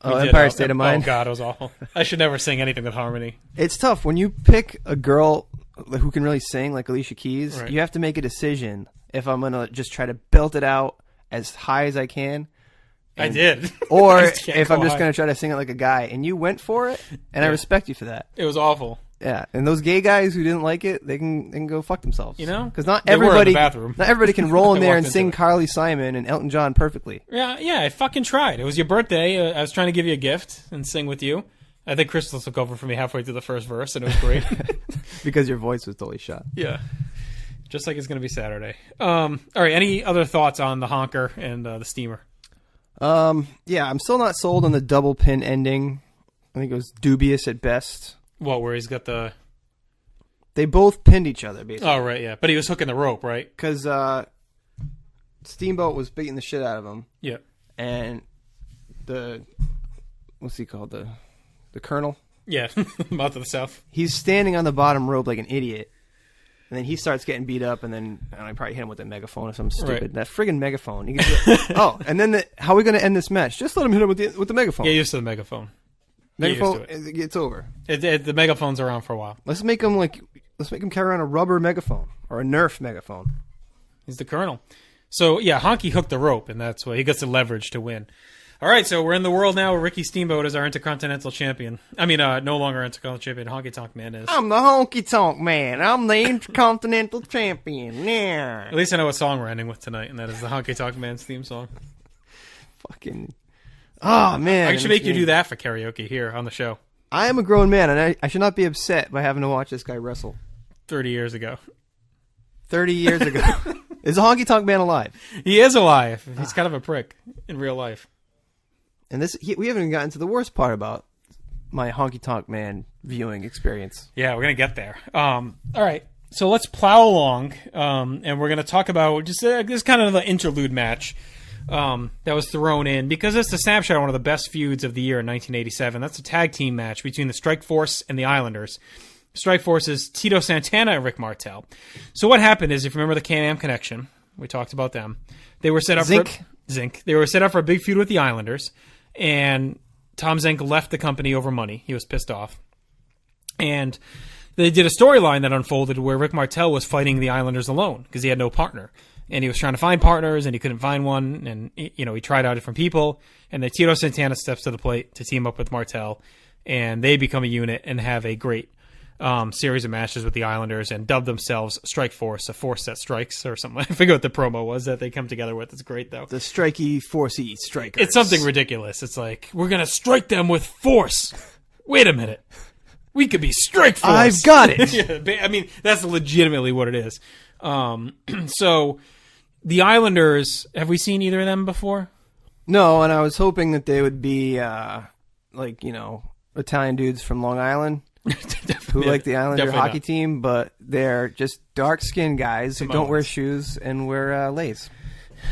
S3: Empire State of Mind.
S2: Oh God, it was awful. I should never sing anything with harmony.
S3: It's tough when you pick a girl who can really sing, like Alicia Keys.
S2: Right.
S3: You have to make a decision if I'm gonna just try to belt it out as high as I can.
S2: I did.
S3: Or if I'm just going to try to sing it like a guy. And you went for it, and I respect you for that.
S2: It was awful.
S3: Yeah, and those gay guys who didn't like it, they can go fuck themselves.
S2: You know?
S3: Because not everybody can roll in there and sing
S2: it.
S3: Carly Simon and Elton John perfectly.
S2: Yeah, I fucking tried. It was your birthday. I was trying to give you a gift and sing with you. I think Crystal took over for me halfway through the first verse, and it was great.
S3: Because your voice was totally shot.
S2: Yeah. Just like it's going to be Saturday. All right, any other thoughts on the honker and the steamer?
S3: Yeah, I'm still not sold on the double pin ending. I think it was dubious at best.
S2: What, where he's got the...
S3: They both pinned each other, basically.
S2: Oh, right, yeah. But he was hooking the rope, right?
S3: Because Steamboat was beating the shit out of him.
S2: Yeah.
S3: And the... What's he called? The Colonel?
S2: Yeah, Mouth of the South.
S3: He's standing on the bottom rope like an idiot. And then he starts getting beat up, and then I don't know, I probably hit him with a megaphone or something stupid.
S2: Right.
S3: That friggin' megaphone. And then how are we going to end this match? Just let him hit him with the megaphone.
S2: Get used to the megaphone.
S3: Megaphone, it's over.
S2: The megaphone's around for a while.
S3: Let's make him carry around a rubber megaphone or a Nerf megaphone.
S2: He's the Colonel. So, yeah, Honky hooked the rope, and that's why he gets the leverage to win. All right, so we're in the world now where Ricky Steamboat is our Intercontinental Champion. I mean, no longer Intercontinental Champion. Honky Tonk Man is.
S3: I'm the Honky Tonk Man. I'm the Intercontinental Champion. Yeah.
S2: At least I know what song we're ending with tonight, and that is the Honky Tonk Man's theme song.
S3: Fucking... Oh, man.
S2: I should make you do that for karaoke here on the show.
S3: I am a grown man, and I should not be upset by having to watch this guy wrestle.
S2: 30 years ago.
S3: 30 years ago. Is the Honky Tonk Man alive?
S2: He is alive. He's kind of a prick in real life.
S3: And we haven't even gotten to the worst part about my Honky Tonk Man viewing experience.
S2: Yeah, we're going to get there. All right, so let's plow along, and we're going to talk about just this kind of the interlude match that was thrown in, because it's a snapshot of one of the best feuds of the year in 1987. That's a tag team match between the Strike Force and the Islanders. Strike Force is Tito Santana and Rick Martel. So what happened is, if you remember the Can-Am Connection, we talked about them. They were set up Zinc. They were set up for a big feud with the Islanders. And Tom Zenk left the company over money. He was pissed off. And they did a storyline that unfolded where Rick Martel was fighting the Islanders alone because he had no partner. And he was trying to find partners, and he couldn't find one. And, he tried out different people. And then Tito Santana steps to the plate to team up with Martel. And they become a unit and have a great series of matches with the Islanders and dub themselves Strike Force, a force that strikes or something. I forget what the promo was that they come together with. It's great, though.
S3: The Strikey Forcey Strikers.
S2: It's something ridiculous. It's like, we're going to strike them with force. Wait a minute. We could be Strike Force.
S3: I've got it.
S2: Yeah, I mean, that's legitimately what it is. So, the Islanders, have we seen either of them before?
S3: No, and I was hoping that they would be, Italian dudes from Long Island. Who like the Islander hockey team, but they're just dark-skinned guys who don't wear shoes and wear lace.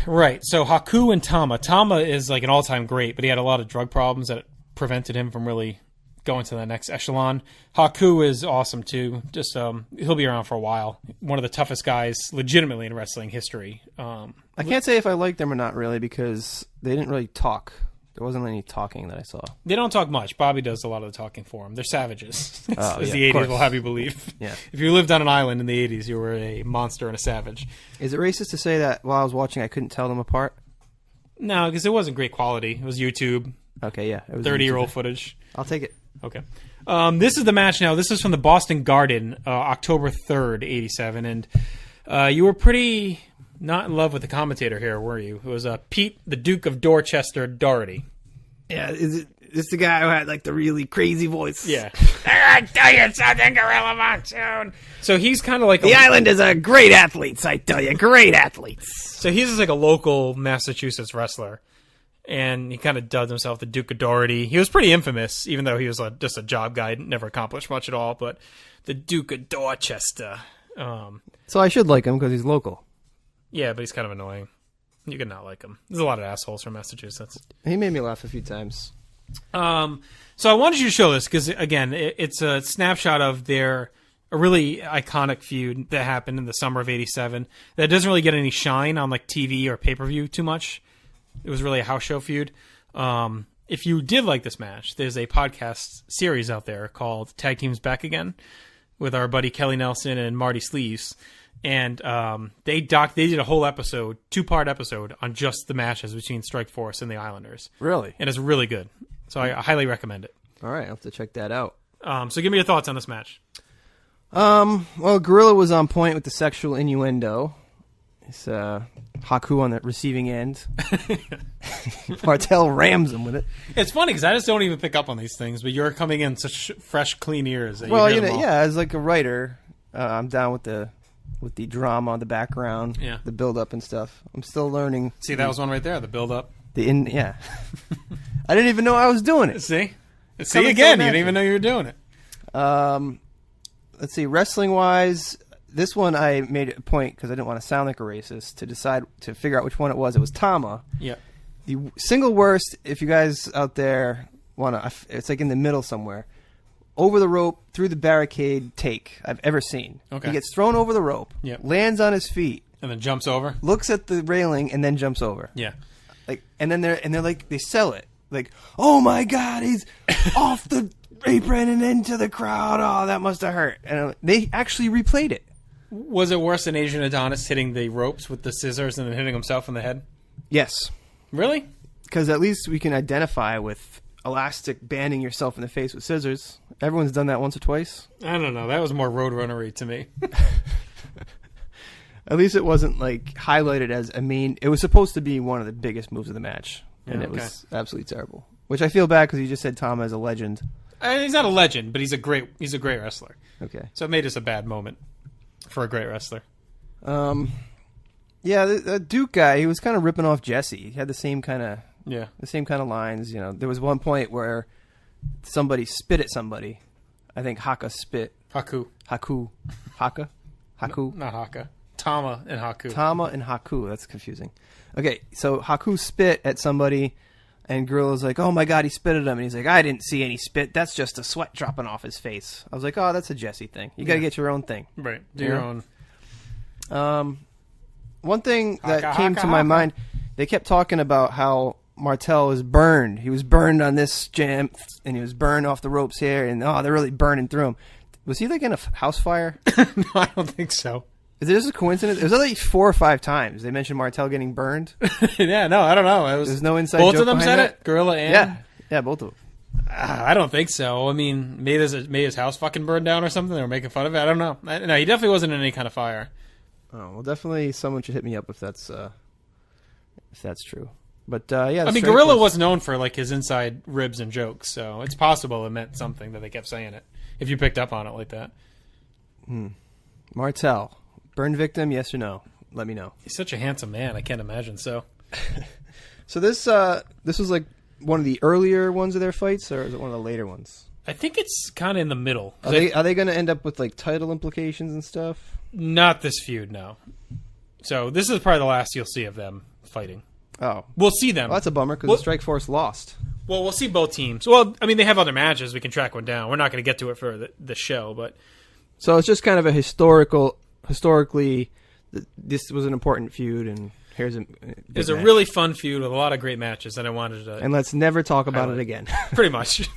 S2: Right. So Haku and Tama. Tama is like an all-time great, but he had a lot of drug problems that prevented him from really going to the next echelon. Haku is awesome too. Just he'll be around for a while. One of the toughest guys, legitimately, in wrestling history. I
S3: can't say if I like them or not really because they didn't really talk. There wasn't any talking that I saw.
S2: They don't talk much. Bobby does a lot of the talking for them. They're savages, as the 80s will have you believe.
S3: Yeah. If
S2: you lived on an island in the 80s, you were a monster and a savage.
S3: Is it racist to say that while I was watching, I couldn't tell them apart?
S2: No, because it wasn't great quality. It was YouTube.
S3: Okay, yeah. It was
S2: 30-year-old footage.
S3: I'll take it.
S2: Okay. This is the match now. This is from the Boston Garden, October 3rd, 87. And you were pretty not in love with the commentator here, were you? It was Pete, the Duke of Dorchester Doherty.
S3: Yeah, is the guy who had like the really crazy voice?
S2: Yeah. I tell you something, Gorilla Monsoon. So he's kind of like
S3: the Islanders are great athletes. I tell you, great athletes.
S2: So he's just like a local Massachusetts wrestler, and he kind of dubbed himself the Duke of Doherty. He was pretty infamous, even though he was just a job guy, never accomplished much at all. But the Duke of Dorchester.
S3: So I should like him because he's local.
S2: Yeah, but he's kind of annoying. You can not like him. There's a lot of assholes from Massachusetts.
S3: He made me laugh a few times.
S2: So I wanted you to show this because, again, it's a snapshot of a really iconic feud that happened in the summer of 87 that doesn't really get any shine on like TV or pay-per-view too much. It was really a house show feud. If you did like this match, there's a podcast series out there called Tag Teams Back Again with our buddy Kelly Nelson and Marty Sleeves. And they did a whole episode, 2-part episode, on just the matches between Strike Force and the Islanders.
S3: Really?
S2: And it's really good. So I highly recommend it.
S3: All right, I'll have to check that out.
S2: So give me your thoughts on this match.
S3: Well, Gorilla was on point with the sexual innuendo. Haku on the receiving end. Martel rams him with it.
S2: It's funny because I just don't even pick up on these things, but you're coming in such fresh, clean ears. That
S3: Well,
S2: you hear them all.
S3: as like a writer, I'm down with the drama, the background, the build up and stuff. I'm still learning.
S2: See, that was one right there. The build up.
S3: I didn't even know I was doing it.
S2: See again. You didn't even know you were doing it.
S3: Let's see. Wrestling wise, this one I made a point because I didn't want to sound like a racist to figure out which one it was. It was Tama.
S2: Yeah.
S3: The single worst, if you guys out there want to, it's like in the middle somewhere. Over the rope, through the barricade take I've ever seen.
S2: Okay.
S3: He gets thrown over the rope, lands on his feet,
S2: and then jumps over.
S3: looks at the railing, and then jumps over.
S2: Yeah.
S3: Like, and then they're like, they sell it. Like, oh my God, he's off the apron and into the crowd. Oh, that must have hurt. And they actually replayed it.
S2: Was it worse than Asian Adonis hitting the ropes with the scissors and then hitting himself in the head?
S3: Yes.
S2: Really?
S3: Because at least we can identify with elastic banding yourself in the face with scissors. Everyone's done that once or twice.
S2: I don't know. That was more roadrunnery to me.
S3: At least it wasn't like highlighted as a main. It was supposed to be one of the biggest moves of the match, and it was absolutely terrible. Which I feel bad because you just said Tama as a legend.
S2: He's not a legend, but he's a great wrestler.
S3: Okay.
S2: So it made us a bad moment for a great wrestler.
S3: Yeah, the Duke guy, he was kind of ripping off Jesse. He had the same kind of lines. You know, there was one point where somebody spit at somebody. I think Haka spit.
S2: Haku.
S3: Haka.
S2: Not Haka. Tama and Haku. That's confusing. Okay, so Haku spit at somebody, and Gorilla's like, oh my God, he spit at him. And he's like, I didn't see any spit. That's just a sweat dropping off his face. I was like, oh, that's a Jesse thing. You got to get your own thing. Right. Do your own.
S3: One thing that came to my mind, they kept talking about how Martel was burned. He was burned on this jam, and he was burned off the ropes here, and they're really burning through him. Was he like in a house fire?
S2: No, I don't think so.
S3: Is it just a coincidence? It was at least 4 or 5 times they mentioned Martel getting burned.
S2: Yeah, no, I don't know.
S3: There's no inside
S2: both
S3: joke
S2: of them
S3: behind
S2: said
S3: that?
S2: it? Gorilla and?
S3: Yeah, both of them.
S2: I don't think so. I mean, maybe his house fucking burned down or something. They were making fun of it. I don't know. No, he definitely wasn't in any kind of fire.
S3: Oh, well, definitely someone should hit me up if that's true. But
S2: I mean, Gorilla was known for like his inside ribs and jokes, so it's possible it meant something that they kept saying it. If you picked up on it like that.
S3: Martel, burn victim, yes or no? Let me know.
S2: He's such a handsome man. I can't imagine so.
S3: So this was like one of the earlier ones of their fights, or is it one of the later ones?
S2: I think it's kind of in the middle.
S3: Are they going to end up with like title implications and stuff?
S2: Not this feud, no. So this is probably the last you'll see of them fighting.
S3: Oh,
S2: we'll see them.
S3: Well, that's a bummer because the Strike Force lost.
S2: Well, we'll see both teams. Well, I mean, they have other matches. We can track one down. We're not going to get to it for the show, but
S3: so it's just kind of a historically, this was an important feud, and here's a
S2: it's a really fun feud with a lot of great matches that I wanted to.
S3: And let's never talk about it again.
S2: Pretty much.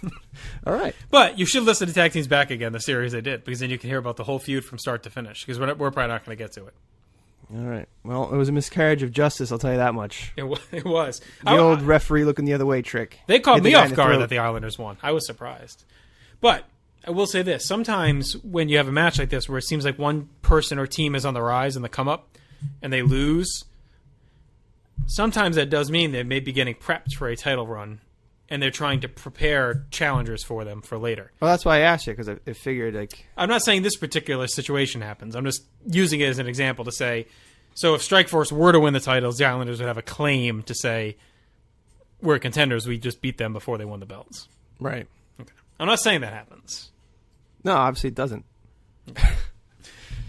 S3: All right,
S2: but you should listen to Tag Teams Back Again, the series they did, because then you can hear about the whole feud from start to finish. Because we're probably not going to get to it.
S3: All right. Well, it was a miscarriage of justice, I'll tell you that much.
S2: It was.
S3: The old referee looking the other way trick.
S2: They caught me off guard that the Islanders won. I was surprised. But I will say this. Sometimes when you have a match like this where it seems like one person or team is on the rise in the come-up and they lose, sometimes that does mean they may be getting prepped for a title run and they're trying to prepare challengers for them for later.
S3: Well, that's why I asked you, because I figured like...
S2: I'm not saying this particular situation happens. I'm just using it as an example to say, so if Strikeforce were to win the titles, the Islanders would have a claim to say, we're contenders, we just beat them before they won the belts.
S3: Right.
S2: Okay. I'm not saying that happens.
S3: No, obviously it doesn't.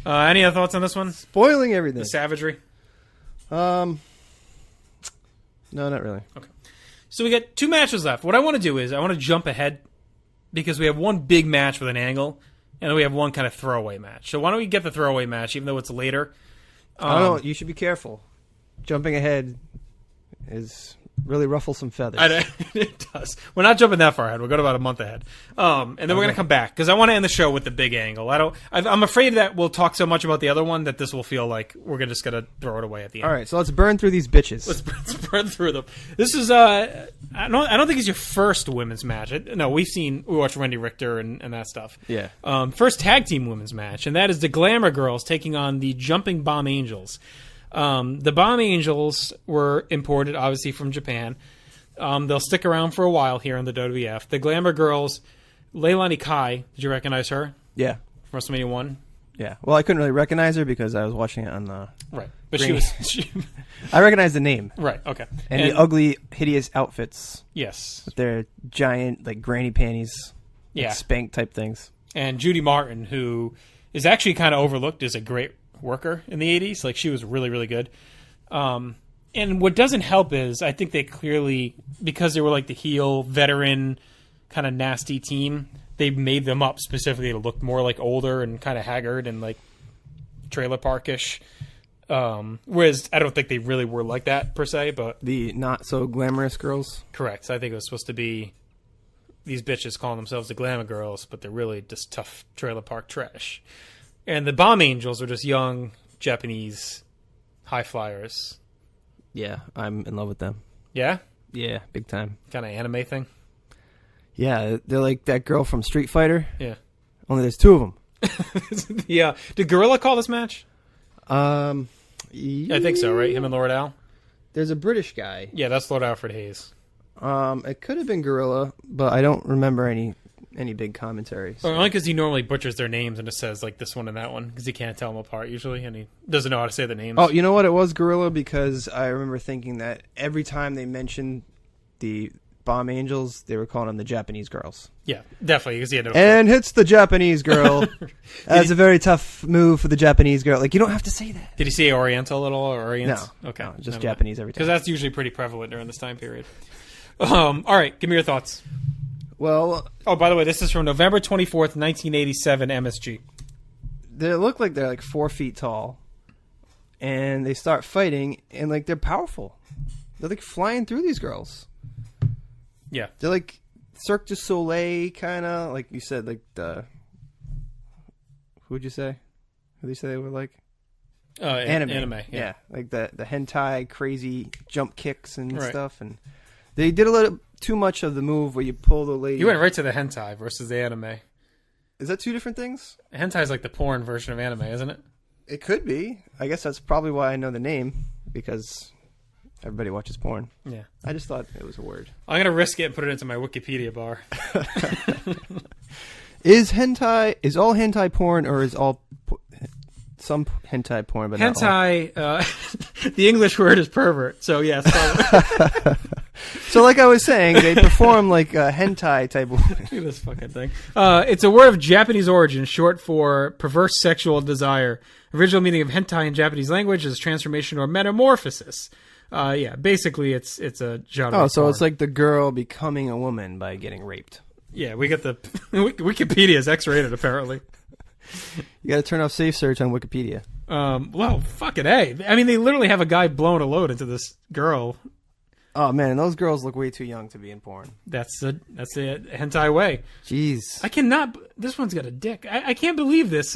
S2: Any other thoughts on this one?
S3: Spoiling everything.
S2: The savagery?
S3: No, not really.
S2: Okay. So we got 2 matches left. What I want to do is I want to jump ahead because we have one big match with an angle, and then we have one kind of throwaway match. So why don't we get the throwaway match, even though it's later?
S3: I don't know. You should be careful. Jumping ahead is really ruffles some feathers.
S2: It does. We're not jumping that far ahead. We'll go to about a month ahead. And then we're going to come back because I want to end the show with the big angle. I'm afraid that we'll talk so much about the other one that this will feel like we're just going to throw it away at the end.
S3: All right, so let's burn through these bitches.
S2: Let's burn through them. This is I don't think it's your first women's match. No, we watched Wendy Richter and that stuff.
S3: Yeah.
S2: First tag team women's match, and that is the Glamour Girls taking on the Jumping Bomb Angels. The Bomb Angels were imported, obviously, from Japan. They'll stick around for a while here in the WWF. The Glamour Girls, Leilani Kai, did you recognize her?
S3: Yeah.
S2: From WrestleMania 1?
S3: Yeah. Well, I couldn't really recognize her because I was watching it on the...
S2: Right. But
S3: Green.
S2: she
S3: I recognized the name.
S2: Right, okay.
S3: And the ugly, hideous outfits.
S2: Yes.
S3: With their giant, like, granny panties.
S2: Yeah.
S3: Like spank type things.
S2: And Judy Martin, who is actually kind of overlooked as a great worker in the 80s. Like, she was really, really good. And what doesn't help is I think they clearly, because they were like the heel, veteran, kind of nasty team, they made them up specifically to look more like older and kind of haggard and like trailer parkish. Whereas I don't think they really were like that per se, but
S3: The not so glamorous girls.
S2: correct. I think it was supposed to be these bitches calling themselves the Glamour Girls, but they're really just tough trailer park trash. And the Bomb Angels are just young Japanese high flyers.
S3: Yeah, I'm in love with them.
S2: Yeah?
S3: Yeah, big time.
S2: Kind of anime thing.
S3: Yeah, they're like that girl from Street Fighter.
S2: Yeah.
S3: Only there's two of them.
S2: Yeah. Did Gorilla call this match?
S3: I
S2: I think so, right? Him and Lord Al?
S3: There's a British guy.
S2: Yeah, that's Lord Alfred Hayes.
S3: It could have been Gorilla, but I don't remember any big commentaries.
S2: Well, only because he normally butchers their names and just says like this one and that one because he can't tell them apart usually, and he doesn't know how to say the names.
S3: Oh, you know what? It was Gorilla because I remember thinking that every time they mentioned the Bomb Angels, they were calling them the Japanese girls.
S2: Yeah, definitely because he had no.
S3: And hits the Japanese girl. That's a very tough move for the Japanese girl. Like, you don't have to say that.
S2: Did he say Oriental at all or Orient?
S3: No.
S2: Okay.
S3: No, just Japanese every time.
S2: Because that's usually pretty prevalent during this time period. All right, give me your thoughts.
S3: Well,
S2: Oh, by the way, this is from November 24th, 1987, MSG.
S3: they look like they're like 4 feet tall. And they start fighting, and like they're powerful. They're like flying through these girls.
S2: Yeah.
S3: They're like Cirque du Soleil, kind of like you said. Like the who'd you say? Who did you say they were like?
S2: Anime.
S3: Yeah, like the hentai crazy jump kicks and
S2: Right.
S3: stuff, and they did a little too much of the move where you pull the lady.
S2: You went right to the hentai versus the anime.
S3: Is that two different things?
S2: Hentai is like the porn version of anime, isn't it?
S3: It could be. I guess that's probably why I know the name, because everybody watches porn.
S2: Yeah.
S3: I just thought it was a word.
S2: I'm going to risk it and put it into my Wikipedia bar.
S3: Is all hentai porn, or is some hentai porn, but not all?
S2: Hentai, the English word is pervert, so yes.
S3: So like I was saying, they perform like a hentai type of...
S2: Look at this fucking thing. It's a word of Japanese origin, short for perverse sexual desire. Original meaning of hentai in Japanese language is transformation or metamorphosis. Yeah, basically it's a genre.
S3: Oh, so
S2: porn.
S3: it's like the girl becoming a woman by getting raped.
S2: Yeah, we get the... Wikipedia is X-rated, apparently.
S3: You got to turn off safe search on Wikipedia.
S2: Well, fucking A. I mean, they literally have a guy blowing a load into this girl.
S3: Oh man, those girls look way too young to be in porn.
S2: That's the hentai way.
S3: Jeez.
S2: I cannot... This one's got a dick. I can't believe this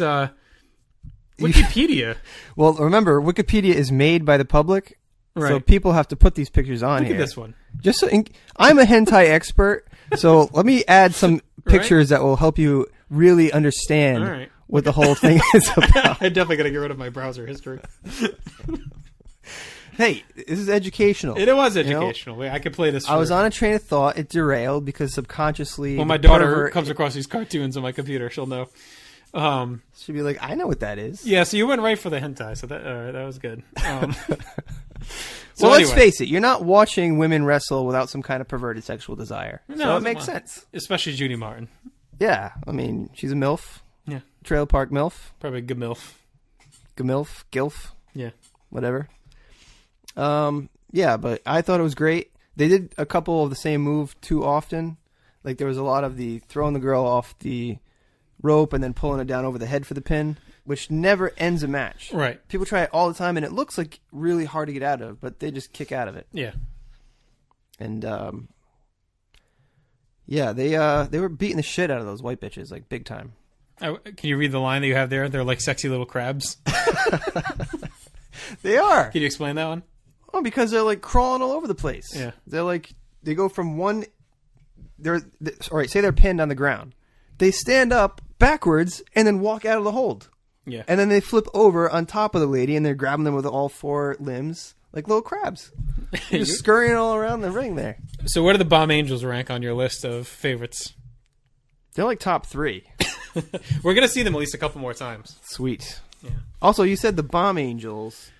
S2: Wikipedia.
S3: Well, remember, Wikipedia is made by the public, so
S2: Right.
S3: people have to put these pictures on
S2: Look
S3: here.
S2: at this one.
S3: Just so, I'm a hentai expert, so let me add some pictures that will help you really understand
S2: All right.
S3: what the whole thing is about.
S2: I definitely got to get rid of my browser history.
S3: Hey, this is educational.
S2: It was
S3: you know?
S2: educational. I could play this.
S3: I was on a train of thought. It derailed because subconsciously...
S2: When my
S3: the
S2: daughter
S3: pervert
S2: comes across these cartoons on my computer, she'll know.
S3: She'd be like, I know what that is.
S2: Yeah, so you went right for the hentai, so that was good.
S3: Well, let's
S2: anyway.
S3: face it. You're not watching women wrestle without some kind of perverted sexual desire.
S2: No,
S3: So it makes sense.
S2: Especially Judy Martin.
S3: Yeah. I mean, she's a MILF.
S2: Yeah.
S3: Trailer Park MILF.
S2: Probably a good MILF.
S3: Gamilf. Gilf.
S2: Yeah.
S3: Whatever. Yeah, but I thought it was great. They did a couple of the same move too often. Like there was a lot of the throwing the girl off the rope and then pulling it down over the head for the pin, which never ends a match.
S2: Right.
S3: People try it all the time, and it looks like really hard to get out of, but they just kick out of it.
S2: Yeah.
S3: And yeah, they were beating the shit out of those white bitches, like big time.
S2: Can you read the line that you have there? They're like sexy little crabs.
S3: They are.
S2: Can you explain that one?
S3: Oh, because they're like crawling all over the place.
S2: Yeah.
S3: They're like, they go from one, all right, say they're pinned on the ground. They stand up backwards and then walk out of the hold.
S2: Yeah.
S3: And then they flip over on top of the lady, and they're grabbing them with all 4 limbs like little crabs. They're just scurrying all around the ring there.
S2: So where do the Bomb Angels rank on your list of favorites?
S3: They're like top 3.
S2: We're going to see them at least a couple more times.
S3: Sweet.
S2: Yeah.
S3: Also, you said the Bomb Angels.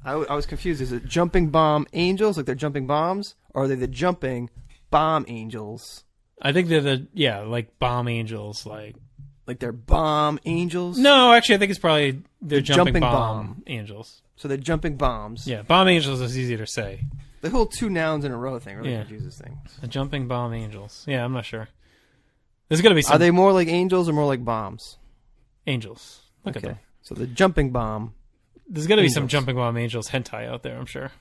S3: I was confused. Is it Jumping Bomb Angels, like they're jumping bombs? Or are they the Jumping Bomb Angels?
S2: I think they're like Bomb Angels, like
S3: they're Bomb Angels?
S2: No, actually, I think it's probably they're jumping
S3: Jumping
S2: bomb angels.
S3: So they're jumping bombs.
S2: Yeah, Bomb Angels is easier to say.
S3: The whole 2 nouns in a row thing really
S2: Yeah.
S3: confuses things.
S2: The jumping Bomb Angels. Yeah, I'm not sure. There's going to be some
S3: Are they more like angels or more like bombs?
S2: angels. Look at them.
S3: So the Jumping Bomb.
S2: There's got to be some
S3: Angels.
S2: jumping Bomb Angels hentai out there, I'm sure.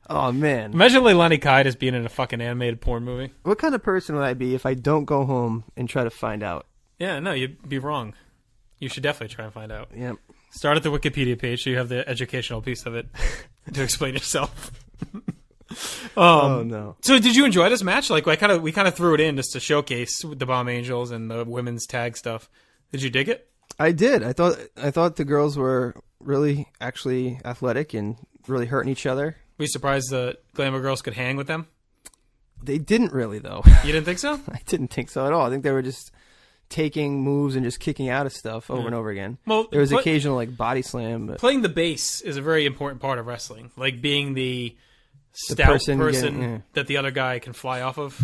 S3: Oh, man.
S2: Imagine Leilani Kai just being in a fucking animated porn movie.
S3: What kind of person would I be if I don't go home and try to find out?
S2: Yeah, no, you'd be wrong. You should definitely try and find out.
S3: Yep.
S2: Start at the Wikipedia page so you have the educational piece of it to explain yourself.
S3: Oh, no.
S2: So did you enjoy this match? Like we kind of threw it in just to showcase the Bomb Angels and the women's tag stuff. Did you dig it?
S3: I did. I thought the girls were really actually athletic and really hurting each other.
S2: Were you surprised the Glamour Girls could hang with them?
S3: They didn't really, though.
S2: You didn't think so?
S3: I didn't think so at all. I think they were just taking moves and just kicking out of stuff over and over again.
S2: Well,
S3: there was occasional like body slam. But
S2: playing the bass is a very important part of wrestling. Like being the stout person
S3: getting,
S2: that the other guy can fly off of.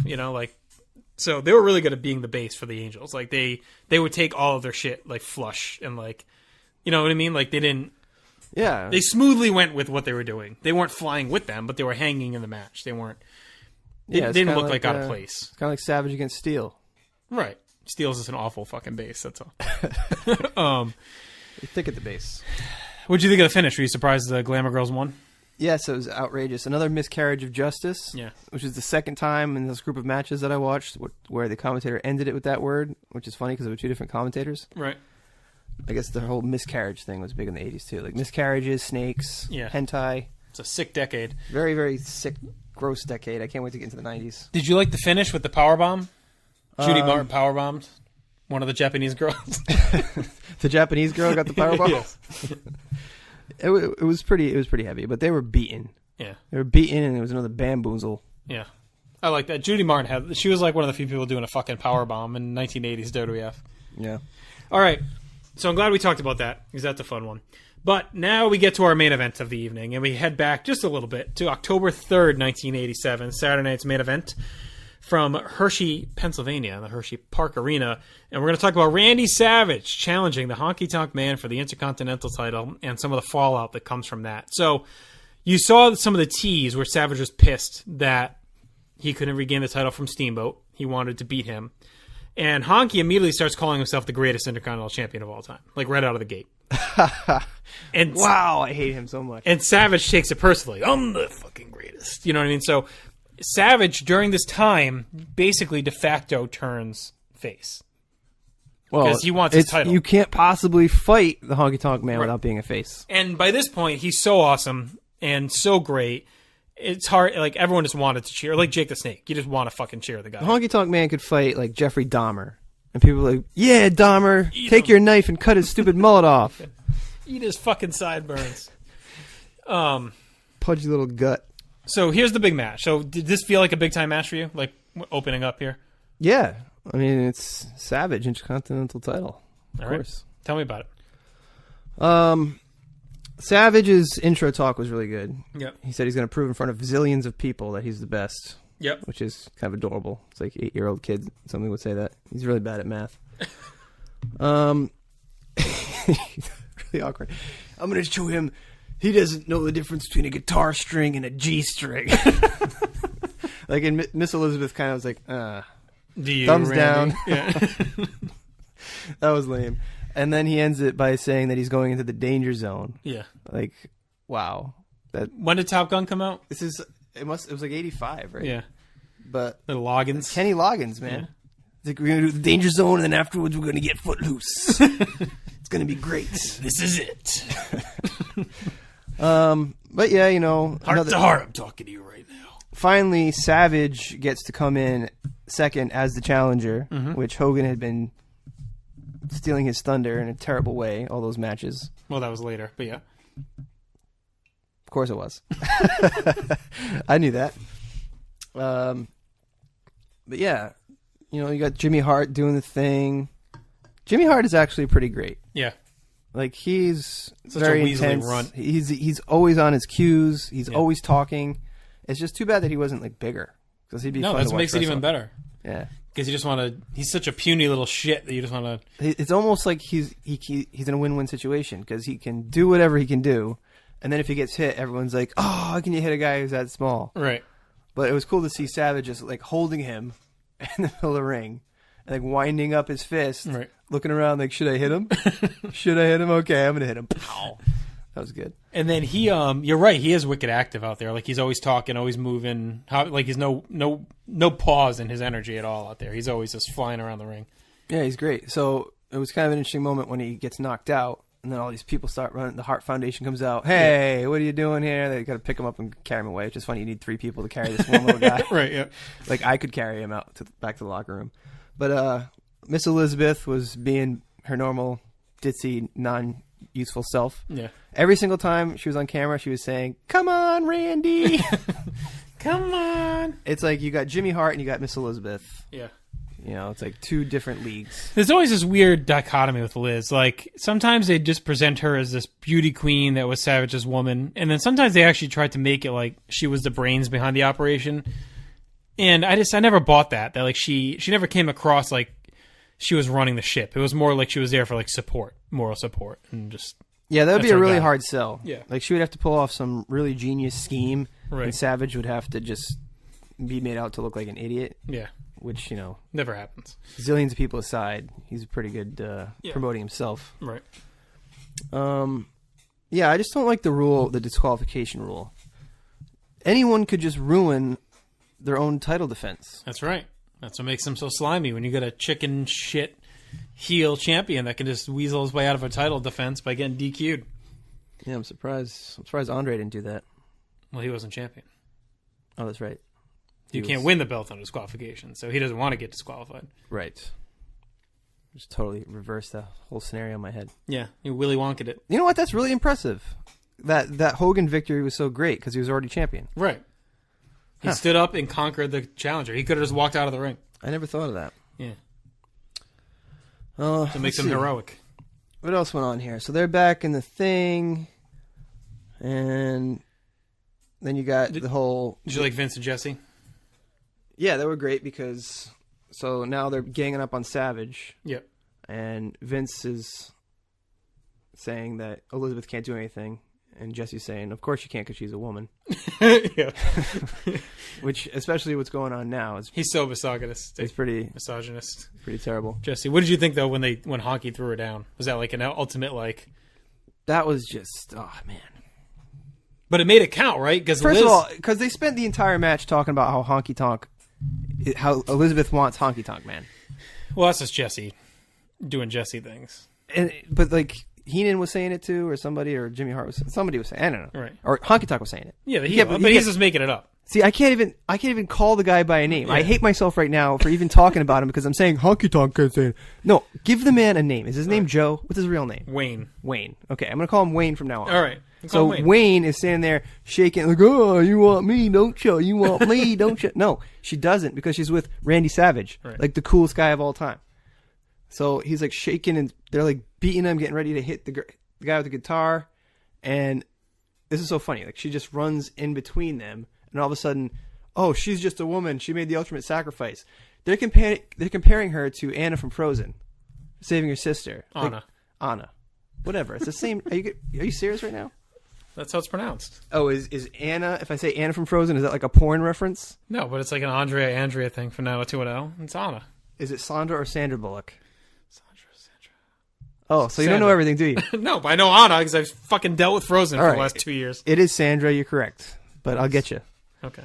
S2: So they were really good at being the base for the Angels. Like they would take all of their shit like flush and like, you know what I mean? Like they didn't.
S3: Yeah.
S2: They smoothly went with what they were doing. They weren't flying with them, but they were hanging in the match. They weren't. They didn't look like out of place.
S3: Kind of like Savage against Steele.
S2: Right. Steele's just an awful fucking base. That's all.
S3: They're thick at the base.
S2: What'd you think of the finish? Were you surprised the Glamour Girls won?
S3: Yes, it was outrageous. Another miscarriage of justice.
S2: Yeah.
S3: Which is the second time in this group of matches that I watched where the commentator ended it with that word, which is funny because there were 2 different commentators.
S2: Right.
S3: I guess the whole miscarriage thing was big in the 80s too. Like miscarriages, snakes, hentai.
S2: It's a sick decade.
S3: Very, very sick, gross decade. I can't wait to get into the 90s.
S2: Did you like the finish with the powerbomb? Judy Martin powerbombed one of the Japanese girls.
S3: The Japanese girl got the powerbomb?
S2: Yes.
S3: It was pretty heavy, but they were beaten.
S2: Yeah.
S3: They were beaten, and it was another bamboozle.
S2: Yeah. I like that. Judy Martin she was like one of the few people doing a fucking powerbomb in 1980s WWF.
S3: Yeah.
S2: All right. So I'm glad we talked about that because that's a fun one. But now we get to our main event of the evening, and we head back just a little bit to October 3rd, 1987, Saturday night's main event from Hershey, Pennsylvania, the Hershey Park Arena. And we're going to talk about Randy Savage challenging the Honky Tonk Man for the Intercontinental title and some of the fallout that comes from that. So you saw some of the tease where Savage was pissed that he couldn't regain the title from Steamboat. He wanted to beat him. And Honky immediately starts calling himself the greatest Intercontinental Champion of all time, like right out of the gate. And
S3: wow, I hate him so much.
S2: And Savage takes it personally. I'm the fucking greatest. You know what I mean? So Savage, during this time, basically de facto turns face.
S3: Well,
S2: because he wants his title.
S3: You can't possibly fight the Honky Tonk Man without being a face.
S2: And by this point, he's so awesome and so great. It's hard. Like, everyone just wanted to cheer. Like Jake the Snake. You just want to fucking cheer the guy.
S3: The Honky Tonk Man could fight, like, Jeffrey Dahmer. And people are like, yeah, Dahmer, take your knife and cut his stupid mullet off.
S2: Eat his fucking sideburns.
S3: Pudgy little gut.
S2: So here's the big match. So did this feel like a big-time match for you? Like, opening up here?
S3: Yeah. I mean, it's Savage, Intercontinental title. Of course.
S2: Tell me about it.
S3: Savage's intro talk was really good.
S2: Yep.
S3: He said he's going to prove in front of zillions of people that he's the best.
S2: Yep.
S3: Which is kind of adorable. It's like 8-year-old kids. Somebody would say that. He's really bad at math. Really awkward. I'm going to show him he doesn't know the difference between a guitar string and a G string. Like, in Miss Elizabeth kind of was like,
S2: Do you,
S3: thumbs
S2: Randy?
S3: down.
S2: Yeah.
S3: That was lame. And then he ends it by saying that he's going into the danger zone.
S2: Yeah.
S3: Like, wow.
S2: When did Top Gun come out?
S3: It was like 85, right?
S2: Yeah.
S3: But
S2: The Loggins.
S3: Kenny Loggins, man.
S2: Yeah.
S3: It's like, we're going to do the danger zone, and then afterwards we're going to get footloose. It's going to be great.
S2: This is it.
S3: But yeah, you know.
S2: Heart to heart, I'm talking to you right now.
S3: Finally, Savage gets to come in second as the challenger, which Hogan had been stealing his thunder in a terrible way, all those matches.
S2: Well, that was later, but yeah.
S3: Of course it was. I knew that. But yeah, you know, you got Jimmy Hart doing the thing. Jimmy Hart is actually pretty great.
S2: Yeah.
S3: Like, he's
S2: Such
S3: very
S2: a weaselly
S3: intense.
S2: runt.
S3: He's always on his cues. He's always talking. It's just too bad that he wasn't, like, bigger. Because he'd be fun to
S2: that
S3: watch
S2: makes it even
S3: wrestle.
S2: better.
S3: Yeah.
S2: Because you just want to... He's such a puny little shit that you just want to...
S3: It's almost like he's in a win-win situation because he can do whatever he can do, and then if he gets hit, everyone's like, "Oh, how can you hit a guy who's that small?"
S2: Right.
S3: But it was cool to see Savage just like holding him in the middle of the ring, and like winding up his fist,
S2: Right.
S3: looking around like, "Should I hit him? Should I hit him? Okay, I'm gonna hit him." Pow. That was good.
S2: And then he, you're right, he is wicked active out there. Like, he's always talking, always moving. Like, he's no pause in his energy at all out there. He's always just flying around the ring.
S3: Yeah, he's great. So it was kind of an interesting moment when he gets knocked out, and then all these people start running. The Hart Foundation comes out. Hey, what are you doing here? They got to pick him up and carry him away. It's just funny. You need 3 people to carry this one little guy.
S2: Right, yeah.
S3: Like, I could carry him out back to the locker room. But Miss Elizabeth was being her normal, ditzy, non-useful self.
S2: Yeah.
S3: Every single time she was on camera, she was saying, "Come on, Randy."
S2: Come on.
S3: It's like you got Jimmy Hart and you got Miss Elizabeth.
S2: Yeah.
S3: You know, it's like 2 different leagues.
S2: There's always this weird dichotomy with Liz. Like, sometimes they just present her as this beauty queen that was Savage's woman, and then sometimes they actually tried to make it like she was the brains behind the operation. And I never bought that. That like she never came across like she was running the ship. It was more like she was there for like support, moral support, and just
S3: Yeah, that would be
S2: That's
S3: a
S2: our
S3: really
S2: guy.
S3: hard sell.
S2: Yeah.
S3: Like, she would have to pull off some really genius scheme,
S2: Right.
S3: and Savage would have to just be made out to look like an idiot,
S2: yeah,
S3: which, you know,
S2: never happens.
S3: zillions of people aside, he's pretty good promoting himself.
S2: Right.
S3: Yeah, I just don't like the disqualification rule. Anyone could just ruin their own title defense.
S2: That's right. That's what makes them so slimy. When you get a chicken shit heel champion that can just weasel his way out of a title defense by getting DQ'd.
S3: Yeah, I'm surprised. I'm surprised Andre didn't do that.
S2: Well, he wasn't champion.
S3: Oh, that's right.
S2: You can't win the belt on disqualification, so he doesn't want to get disqualified.
S3: Right. Just totally reversed the whole scenario in my head.
S2: Yeah, you Willy Wonka'd it.
S3: You know what? That's really impressive. That Hogan victory was so great because he was already champion.
S2: Right. He stood up and conquered the challenger. He could have just walked out of the ring.
S3: I never thought of that.
S2: Yeah.
S3: So
S2: It makes him heroic.
S3: What else went on here? So they're back in the thing, and then you got the whole...
S2: Did you like Vince and Jesse?
S3: Yeah, they were great because... So now they're ganging up on Savage,
S2: Yep.
S3: and Vince is saying that Elizabeth can't do anything, and Jesse's saying, of course she can't because she's a woman.
S2: Yeah.
S3: Which, especially what's going on now, is
S2: He's so misogynist.
S3: it's pretty
S2: Misogynist.
S3: terrible.
S2: Jesse, what did you think though when Honky threw her down? Was that like an ultimate like?
S3: That was just, oh man.
S2: But it made it count, right? Because
S3: First of all, because they spent the entire match talking about how Elizabeth wants Honky Tonk Man.
S2: well, that's just Jesse doing Jesse things.
S3: But like Heenan was saying it too, or somebody, or Jimmy Hart was saying I don't know.
S2: Right.
S3: Or Honky Tonk was saying it.
S2: Yeah, but he's just making it up.
S3: See, I can't even call the guy by a name.
S2: Yeah.
S3: I hate myself right now for even talking about him because I'm saying Honky Tonk can't say it. No, give the man a name. Is his name Joe? What's his real name?
S2: Wayne.
S3: Wayne. Okay, I'm gonna call him Wayne from now on.
S2: All right.
S3: So Wayne is standing there shaking like, oh, you want me, don't you? You want me, don't you? No, she doesn't because she's with Randy Savage,
S2: Right.
S3: like the coolest guy of all time. So he's like shaking and they're like beating him, getting ready to hit the guy with the guitar. And this is so funny. Like she just runs in between them and all of a sudden, oh, she's just a woman. She made the ultimate sacrifice. They're comparing her to Anna from Frozen, saving her sister.
S2: Anna.
S3: Anna. Whatever. It's the same. Are you serious right now?
S2: That's how it's pronounced.
S3: Oh, is Anna, if I say Anna from Frozen, is that like a porn reference?
S2: No, but it's like an Andrea thing from 90210. It's Anna.
S3: Is it Sandra or Sandra Bullock?
S2: Sandra.
S3: Oh, so you don't know
S2: Sandra.
S3: everything, do you?
S2: No, but I know Anna because I've fucking dealt with Frozen
S3: All
S2: for
S3: right.
S2: the last 2 years.
S3: It is Sandra, you're correct. But I'll get you.
S2: Okay.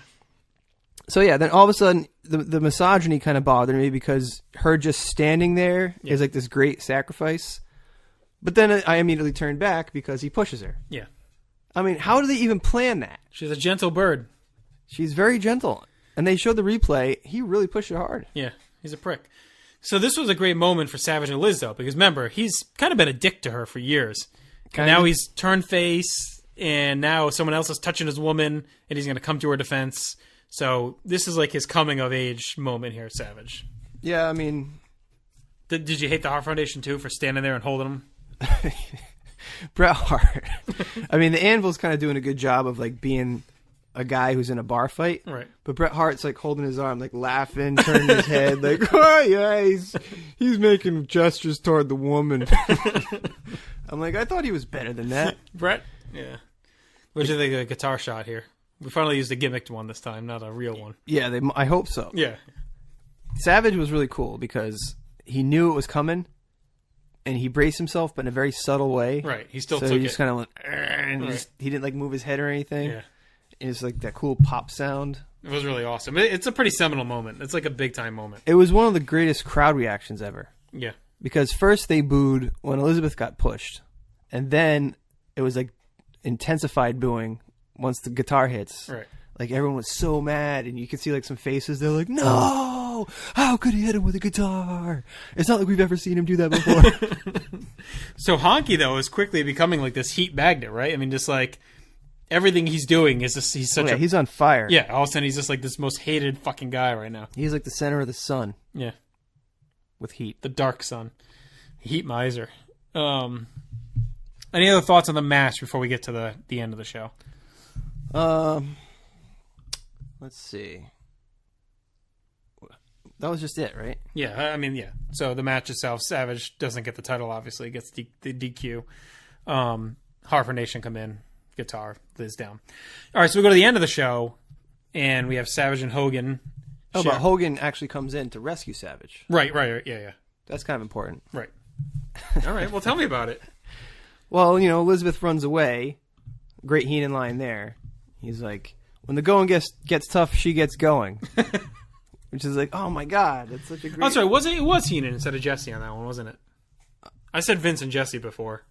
S3: So yeah, then all of a sudden, the misogyny kind of bothered me because her just standing there is like this great sacrifice. But then I immediately turned back because he pushes her.
S2: Yeah.
S3: I mean, how do they even plan that?
S2: She's a gentle bird.
S3: She's very gentle. And they showed the replay. He really pushed her hard.
S2: Yeah, he's a prick. So this was a great moment for Savage and Liz, though, because remember, he's kind of been a dick to her for years. And now he's turned face, and now someone else is touching his woman, and he's going to come to her defense. So this is like his coming-of-age moment here, Savage.
S3: Yeah, I mean...
S2: Did you hate the Hart Foundation, too, for standing there and holding him?
S3: Bret Hart. I mean, the Anvil's kind of doing a good job of, like, being a guy who's in a bar fight.
S2: Right.
S3: But Bret Hart's, like, holding his arm, like, laughing, turning his head, like, oh, yeah, he's making gestures toward the woman. I'm like, I thought he was better than that.
S2: Bret? Yeah. What did you think of the guitar shot here? We finally used a gimmicked one this time, not a real one.
S3: Yeah, I hope so.
S2: Yeah.
S3: Savage was really cool because he knew it was coming, and he braced himself, but in a very subtle way.
S2: Right. He still
S3: so
S2: took
S3: he
S2: it.
S3: just kind of went, and
S2: Right.
S3: he didn't like move his head or anything.
S2: Yeah.
S3: It's like that cool pop sound.
S2: It was really awesome. It's a pretty seminal moment. It's like a big time moment.
S3: It was one of the greatest crowd reactions ever.
S2: Yeah.
S3: Because first they booed when Elizabeth got pushed, and then it was like intensified booing once the guitar hits.
S2: Right.
S3: Like everyone was so mad, and you could see like some faces. They're like, "No, how could he hit him with a guitar? It's not like we've ever seen him do that before."
S2: So Honky though is quickly becoming like this heat magnet, right? I mean, just like everything he's doing is just he's such
S3: he's on fire.
S2: yeah. All of a sudden he's just like this most hated fucking guy right now.
S3: He's like the center of the sun
S2: Yeah,
S3: with heat.
S2: the dark sun, heat miser. Any other thoughts on the match before we get to the end of the show?
S3: Let's see. That was just it, right?
S2: Yeah, I mean, yeah. So the match itself, Savage doesn't get the title, obviously. Gets the DQ. Harper Nation come in. Guitar. Liz down. All right, so we go to the end of the show, and we have Savage and Hogan.
S3: Oh, but Hogan actually comes in to rescue Savage.
S2: Right. Yeah.
S3: That's kind of important.
S2: Right. All right, well, tell me about it.
S3: Well, Elizabeth runs away. Great Heenan line there. He's like, when the going gets tough, she gets going. Which is like, oh my God, that's such a great...
S2: Oh, sorry, it was Heenan instead of Jesse on that one, wasn't it? I said Vince and Jesse before.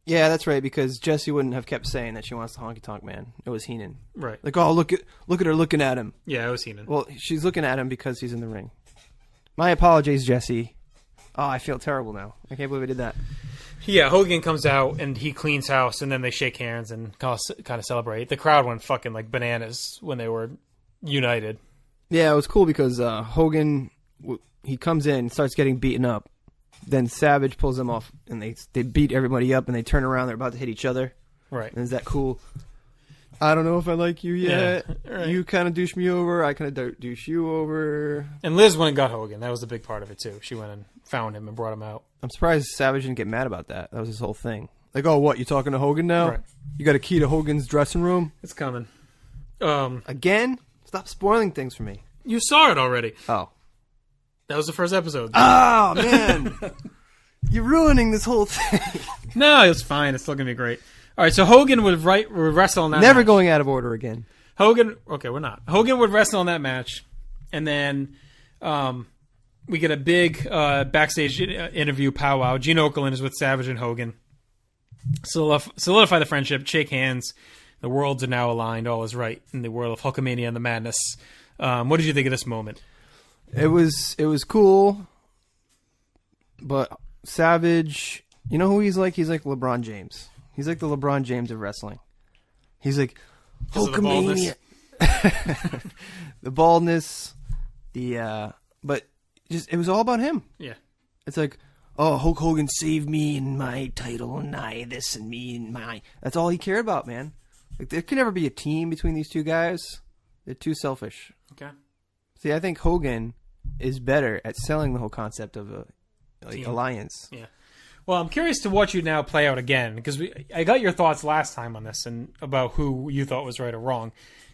S3: Yeah, that's right, because Jesse wouldn't have kept saying that she wants the Honky Tonk Man. It was Heenan.
S2: Right.
S3: Like, oh, look at her looking at him.
S2: Yeah, it was Heenan.
S3: Well, she's looking at him because he's in the ring. My apologies, Jesse. Oh, I feel terrible now. I can't believe I did that.
S2: Yeah, Hogan comes out and he cleans house, and then they shake hands and kind of celebrate. The crowd went fucking like bananas when they were united.
S3: Yeah, it was cool because Hogan, he comes in, starts getting beaten up. Then Savage pulls him off, and they beat everybody up, and they turn around. They're about to hit each other.
S2: Right.
S3: And is that cool? I don't know if I like you yet.
S2: Yeah, right.
S3: You kind of douche me over. I kind of douche you over.
S2: And Liz went and got Hogan. That was a big part of it, too. She went and found him and brought him out.
S3: I'm surprised Savage didn't get mad about that. That was his whole thing. Like, oh, what? You talking to Hogan now?
S2: Right.
S3: You got a key to Hogan's dressing room?
S2: It's coming.
S3: Again? Stop spoiling things for me.
S2: You saw it already.
S3: Oh.
S2: That was the first episode.
S3: Oh, man. You're ruining this whole thing.
S2: No, it's fine. It's still going to be great. All right, so Hogan would wrestle in that
S3: Never
S2: match.
S3: going out of order again.
S2: Okay, we're not. Hogan would wrestle in that match, and then we get a big backstage interview powwow. Gene Okerlund is with Savage and Hogan. Solidify the friendship, shake hands. The worlds are now aligned. All is right in the world of Hulkamania and the madness. What did you think of this moment?
S3: It was cool, but Savage, you know who he's like? He's like LeBron James. He's like the LeBron James of wrestling. He's like Hulkamania. The baldness, but just it was all about him.
S2: Yeah.
S3: It's like, oh, Hulk Hogan saved me and my title and I this and me and my. That's all he cared about, man. Like there could never be a team between these two guys. They're too selfish.
S2: Okay.
S3: See, I think Hogan is better at selling the whole concept of a alliance.
S2: Yeah. Well, I'm curious to watch you now play out again, because I got your thoughts last time on this and about who you thought was right or wrong.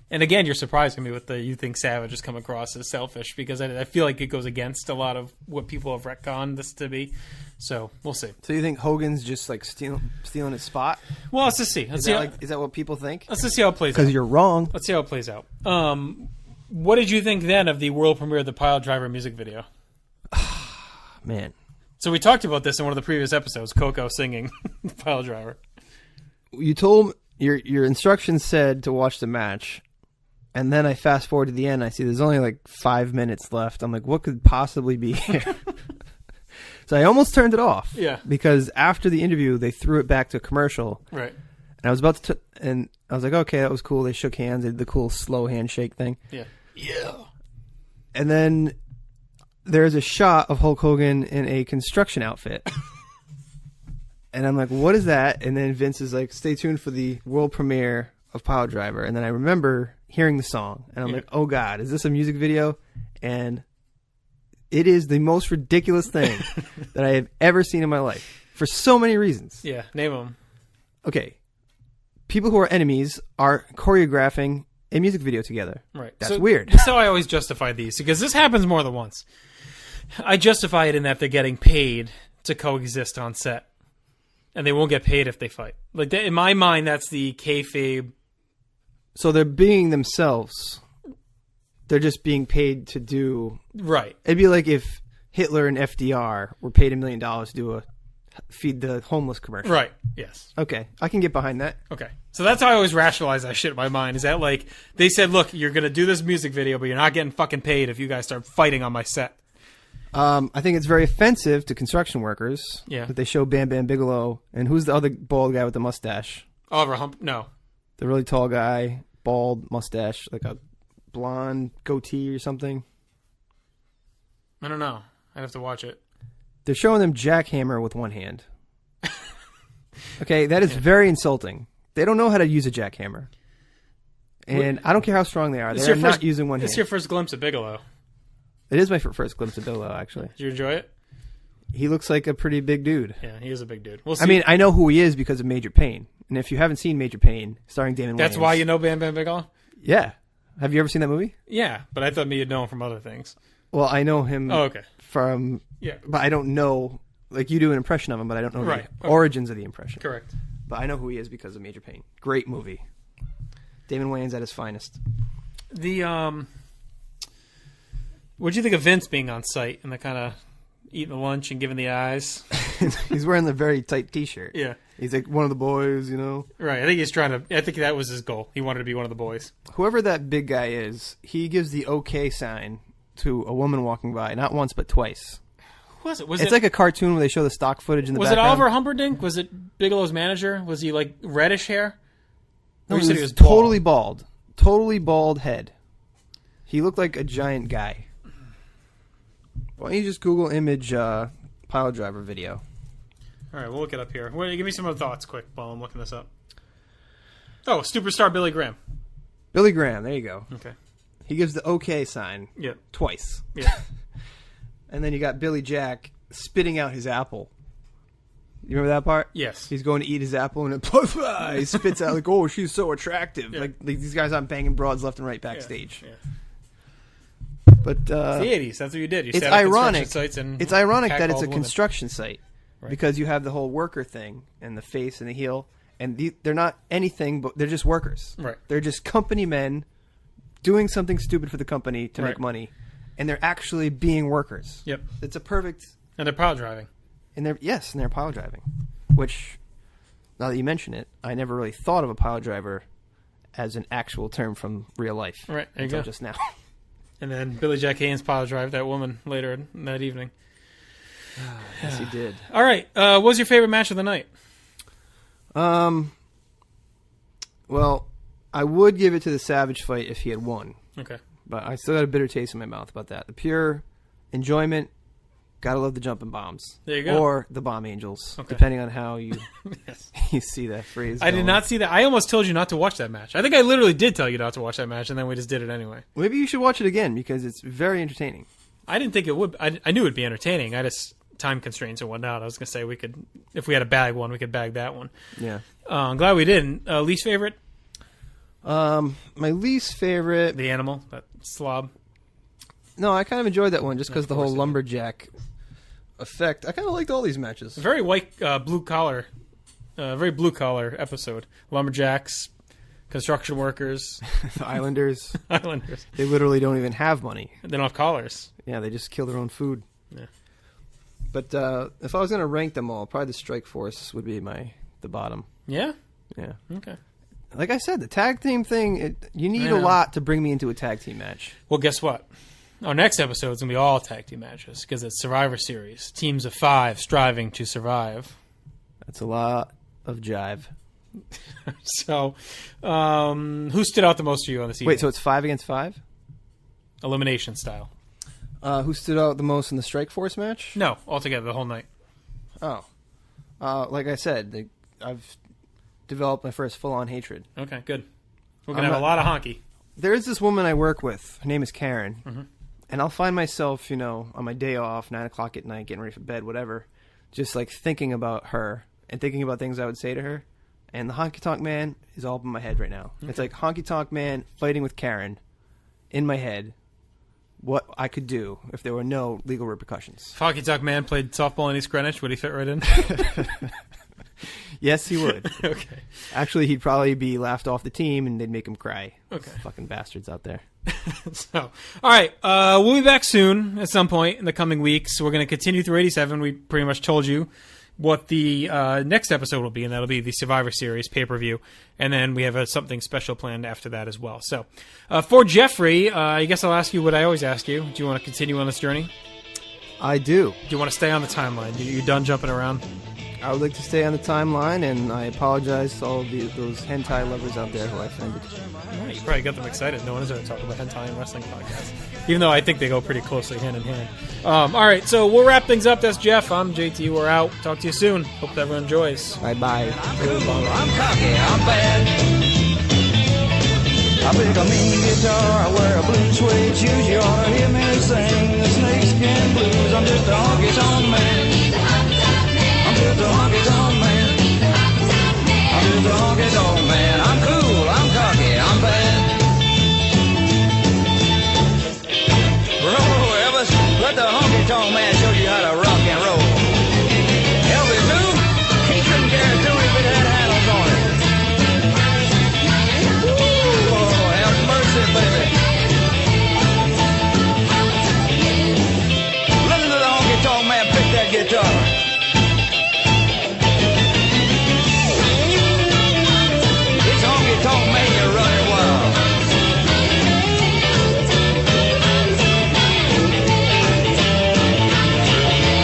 S2: And again, you're surprising me with you think Savage has come across as selfish, because I feel like it goes against a lot of what people have retconned this to be. So we'll see.
S3: So you think Hogan's just like stealing his spot?
S2: Well, let's just see.
S3: Is that what people think?
S2: Let's just see how it plays out.
S3: Because you're wrong.
S2: Let's see how it plays out. What did you think then of the world premiere of the Pile Driver music video?
S3: Man.
S2: So we talked about this in one of the previous episodes, Coco singing Pile Driver.
S3: You told your instructions said to watch the match, And then I fast forward to the end. I see there's only like 5 minutes left. I'm like, what could possibly be here? So I almost turned it off.
S2: Yeah.
S3: Because after the interview, they threw it back to a commercial.
S2: Right.
S3: And I was about to, and I was like, okay, that was cool. They shook hands. They did the cool slow handshake thing.
S2: Yeah. Yeah.
S3: And then there's a shot of Hulk Hogan in a construction outfit. And I'm like, what is that? And then Vince is like, stay tuned for the world premiere of Pile Driver. And then I remember hearing the song. And I'm like, oh, God, is this a music video? And it is the most ridiculous thing that I have ever seen in my life for so many reasons.
S2: Yeah, name them.
S3: Okay. People who are enemies are choreographing a music video together.
S2: Right.
S3: That's
S2: so,
S3: weird.
S2: That's how I always justify these, because this happens more than once. I justify it in that they're getting paid to coexist on set. And they won't get paid if they fight. Like, in my mind, that's the kayfabe.
S3: So they're being themselves. They're just being paid to do...
S2: Right.
S3: It'd be like if Hitler and FDR were paid $1 million to do a feed the homeless commercial.
S2: Right. Yes.
S3: Okay. I can get behind that.
S2: Okay. So that's how I always rationalize that shit in my mind. Is that like, they said, look, you're going to do this music video, but you're not getting fucking paid if you guys start fighting on my set.
S3: I think it's very offensive to construction workers that they show Bam Bam Bigelow. And who's the other bald guy with the mustache?
S2: Oliver Hump? No.
S3: The really tall guy, bald mustache, like a blonde goatee or something.
S2: I don't know. I'd have to watch it.
S3: They're showing them jackhammer with one hand. Okay, that is very insulting. They don't know how to use a jackhammer. And I don't care how strong they are. They're not using one hand.
S2: It's your first glimpse of Bigelow.
S3: It is my first glimpse of Bigelow, actually.
S2: Did you enjoy it?
S3: He looks like a pretty big dude.
S2: Yeah, he is a big dude. We'll see.
S3: I mean, I know who he is because of Major Payne. And if you haven't seen Major Payne, starring Damon Wayans...
S2: That's why you know Bam Bam Bigelow?
S3: Yeah. Have you ever seen that movie?
S2: Yeah, but I thought maybe you'd know him from other things.
S3: Well, I know him from...
S2: Yeah.
S3: But I don't know... Like, you do an impression of him, but I don't know the origins of the impression.
S2: Correct.
S3: But I know who he is because of Major Payne. Great movie. Damon Wayans at his finest.
S2: What'd you think of Vince being on site and the kind of eating the lunch and giving the eyes?
S3: He's wearing the very tight T-shirt.
S2: Yeah.
S3: He's like one of the boys, you know?
S2: Right. I think he's trying to... I think that was his goal. He wanted to be one of the boys.
S3: Whoever that big guy is, he gives the okay sign to a woman walking by. Not once, but twice.
S2: Who was it?
S3: It's like a cartoon where they show the stock footage in the background.
S2: Was it Oliver Humperdinck? Was it Bigelow's manager? Was he like reddish hair?
S3: No,
S2: you said he was
S3: totally bald. Totally bald head. He looked like a giant guy. Why don't you just Google image Pile Driver video?
S2: All right, we'll look it up here. Wait, give me some other thoughts quick while I'm looking this up. Oh, superstar Billy Graham.
S3: Billy Graham, there you go.
S2: Okay.
S3: He gives the okay sign twice.
S2: Yeah.
S3: And then you got Billy Jack spitting out his apple. You remember that part?
S2: Yes.
S3: He's going to eat his apple and he spits out like, oh, she's so attractive.
S2: Yeah.
S3: Like these guys aren't banging broads left and right backstage.
S2: Yeah.
S3: But
S2: it's the 80s. That's what you did. You
S3: it's
S2: sat at
S3: ironic.
S2: sites and
S3: it's ironic that it's a
S2: catcalled
S3: construction site because you have the whole worker thing and the face and the heel, and they're not anything but they're just workers.
S2: Right.
S3: They're just company men doing something stupid for the company to make money, and they're actually being workers.
S2: Yep.
S3: It's a perfect.
S2: And they're pile driving.
S3: And they're pile driving, which now that you mention it, I never really thought of a pile driver as an actual term from real life.
S2: Right. There you
S3: until
S2: go.
S3: Just now.
S2: And then Billy Jack Haynes pile drive that woman later that evening.
S3: Yes, he did.
S2: All right. What was your favorite match of the night?
S3: Well, I would give it to the Savage fight if he had won.
S2: Okay.
S3: But I still got a bitter taste in my mouth about that. The pure enjoyment, gotta love the jumping bombs.
S2: There you go.
S3: Or the bomb angels, depending on how you you see that phrase.
S2: I did not see that. I almost told you not to watch that match. I think I literally did tell you not to watch that match, and then we just did it anyway.
S3: Maybe you should watch it again because it's very entertaining.
S2: I didn't think it would. I knew it would be entertaining. I just time constraints and whatnot. I was gonna say we could, if we had to bag one, we could bag that one.
S3: Yeah.
S2: I'm glad we didn't. Least favorite?
S3: My least favorite,
S2: The Animal, that slob.
S3: No, I kind of enjoyed that one just because the whole lumberjack effect. I kind of liked all these matches.
S2: Very white, blue collar, very blue collar episode. Lumberjacks, construction workers,
S3: The Islanders.
S2: Islanders.
S3: They literally don't even have money.
S2: They don't have collars.
S3: Yeah, they just kill their own food.
S2: Yeah.
S3: But if I was going to rank them all, probably the Strike Force would be the bottom.
S2: Yeah.
S3: Yeah.
S2: Okay.
S3: like I said, the tag team thing, you need a lot to bring me into a tag team match.
S2: Well, guess what? Our next episode is going to be all tag team matches because it's Survivor Series. Teams of 5 striving to survive.
S3: That's a lot of jive.
S2: So, who stood out the most for you on this evening?
S3: Wait, so it's 5 against 5?
S2: Elimination style.
S3: Who stood out the most in the Strike Force match?
S2: No, altogether, the whole night.
S3: Oh. Like I said, I've developed my first full-on hatred.
S2: Okay, good. We're going to have a lot of honky.
S3: There is this woman I work with. Her name is Karen. And I'll find myself, on my day off, 9 o'clock at night, getting ready for bed, whatever, just like thinking about her and thinking about things I would say to her. And the Honky Tonk Man is all up in my head right now. It's like Honky Tonk Man fighting with Karen in my head. What I could do if there were no legal repercussions.
S2: If Honky Tonk Man played softball in East Greenwich, would he fit right in?
S3: Yes, he would.
S2: Okay.
S3: Actually, he'd probably be laughed off the team and they'd make him cry.
S2: Okay.
S3: Fucking bastards out there.
S2: So, all right. We'll be back soon at some point in the coming weeks. We're going to continue through 87. We pretty much told you what the next episode will be, and that'll be the Survivor Series pay-per-view. And then we have something special planned after that as well. So, for Jeffrey, I guess I'll ask you what I always ask you. Do you want to continue on this journey?
S3: I do.
S2: Do you want to stay on the timeline? You done jumping around?
S3: I would like to stay on the timeline, and I apologize to all of those hentai lovers out there who I offended.
S2: All right, you probably got them excited. No one is ever talking about hentai and wrestling podcasts. Even though I think they go pretty closely hand in hand. All right, so we'll wrap things up. That's Jeff. I'm JT. We're out. Talk to you soon. Hope that everyone enjoys.
S3: Bye-bye.
S4: I'm cocky, I'm bad. I pick a mean guitar, I wear a blue suede shoes. You ought to hear me sing the snakeskin blues. I'm just a honky tonk man. I'm just a honky tonk man. I'm just a honky tonk man. I'm cool, I'm cocky, I'm bad. Roll, Elvis, let the honky tonk man show you how to rock and roll. Elvis who? He couldn't carry a tune if it had handles on it. Oh, have mercy, baby. Listen to the honky tonk man pick that guitar. It's honky tonk man, you're running wild.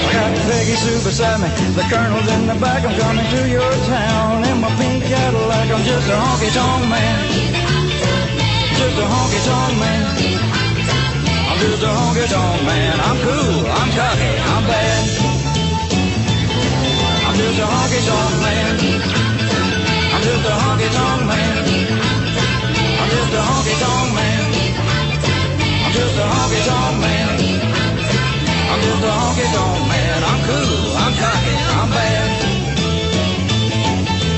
S4: I got Peggy Sue beside me, the colonel's in the back. I'm coming to your town in my pink Cadillac. I'm just a honky tonk man. Just a honky tonk man. I'm just a honky tonk man. I'm cool, I'm cocky, I'm bad. I'm just a honky tonk man. I'm just a honky tonk man. I'm just a honky tonk man. I'm just a honky tonk man. I'm just a honky tonk man. I'm cool, I'm cocky, I'm bad.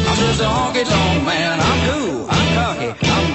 S4: I'm just a honky tonk man. I'm cool, I'm cocky, I'm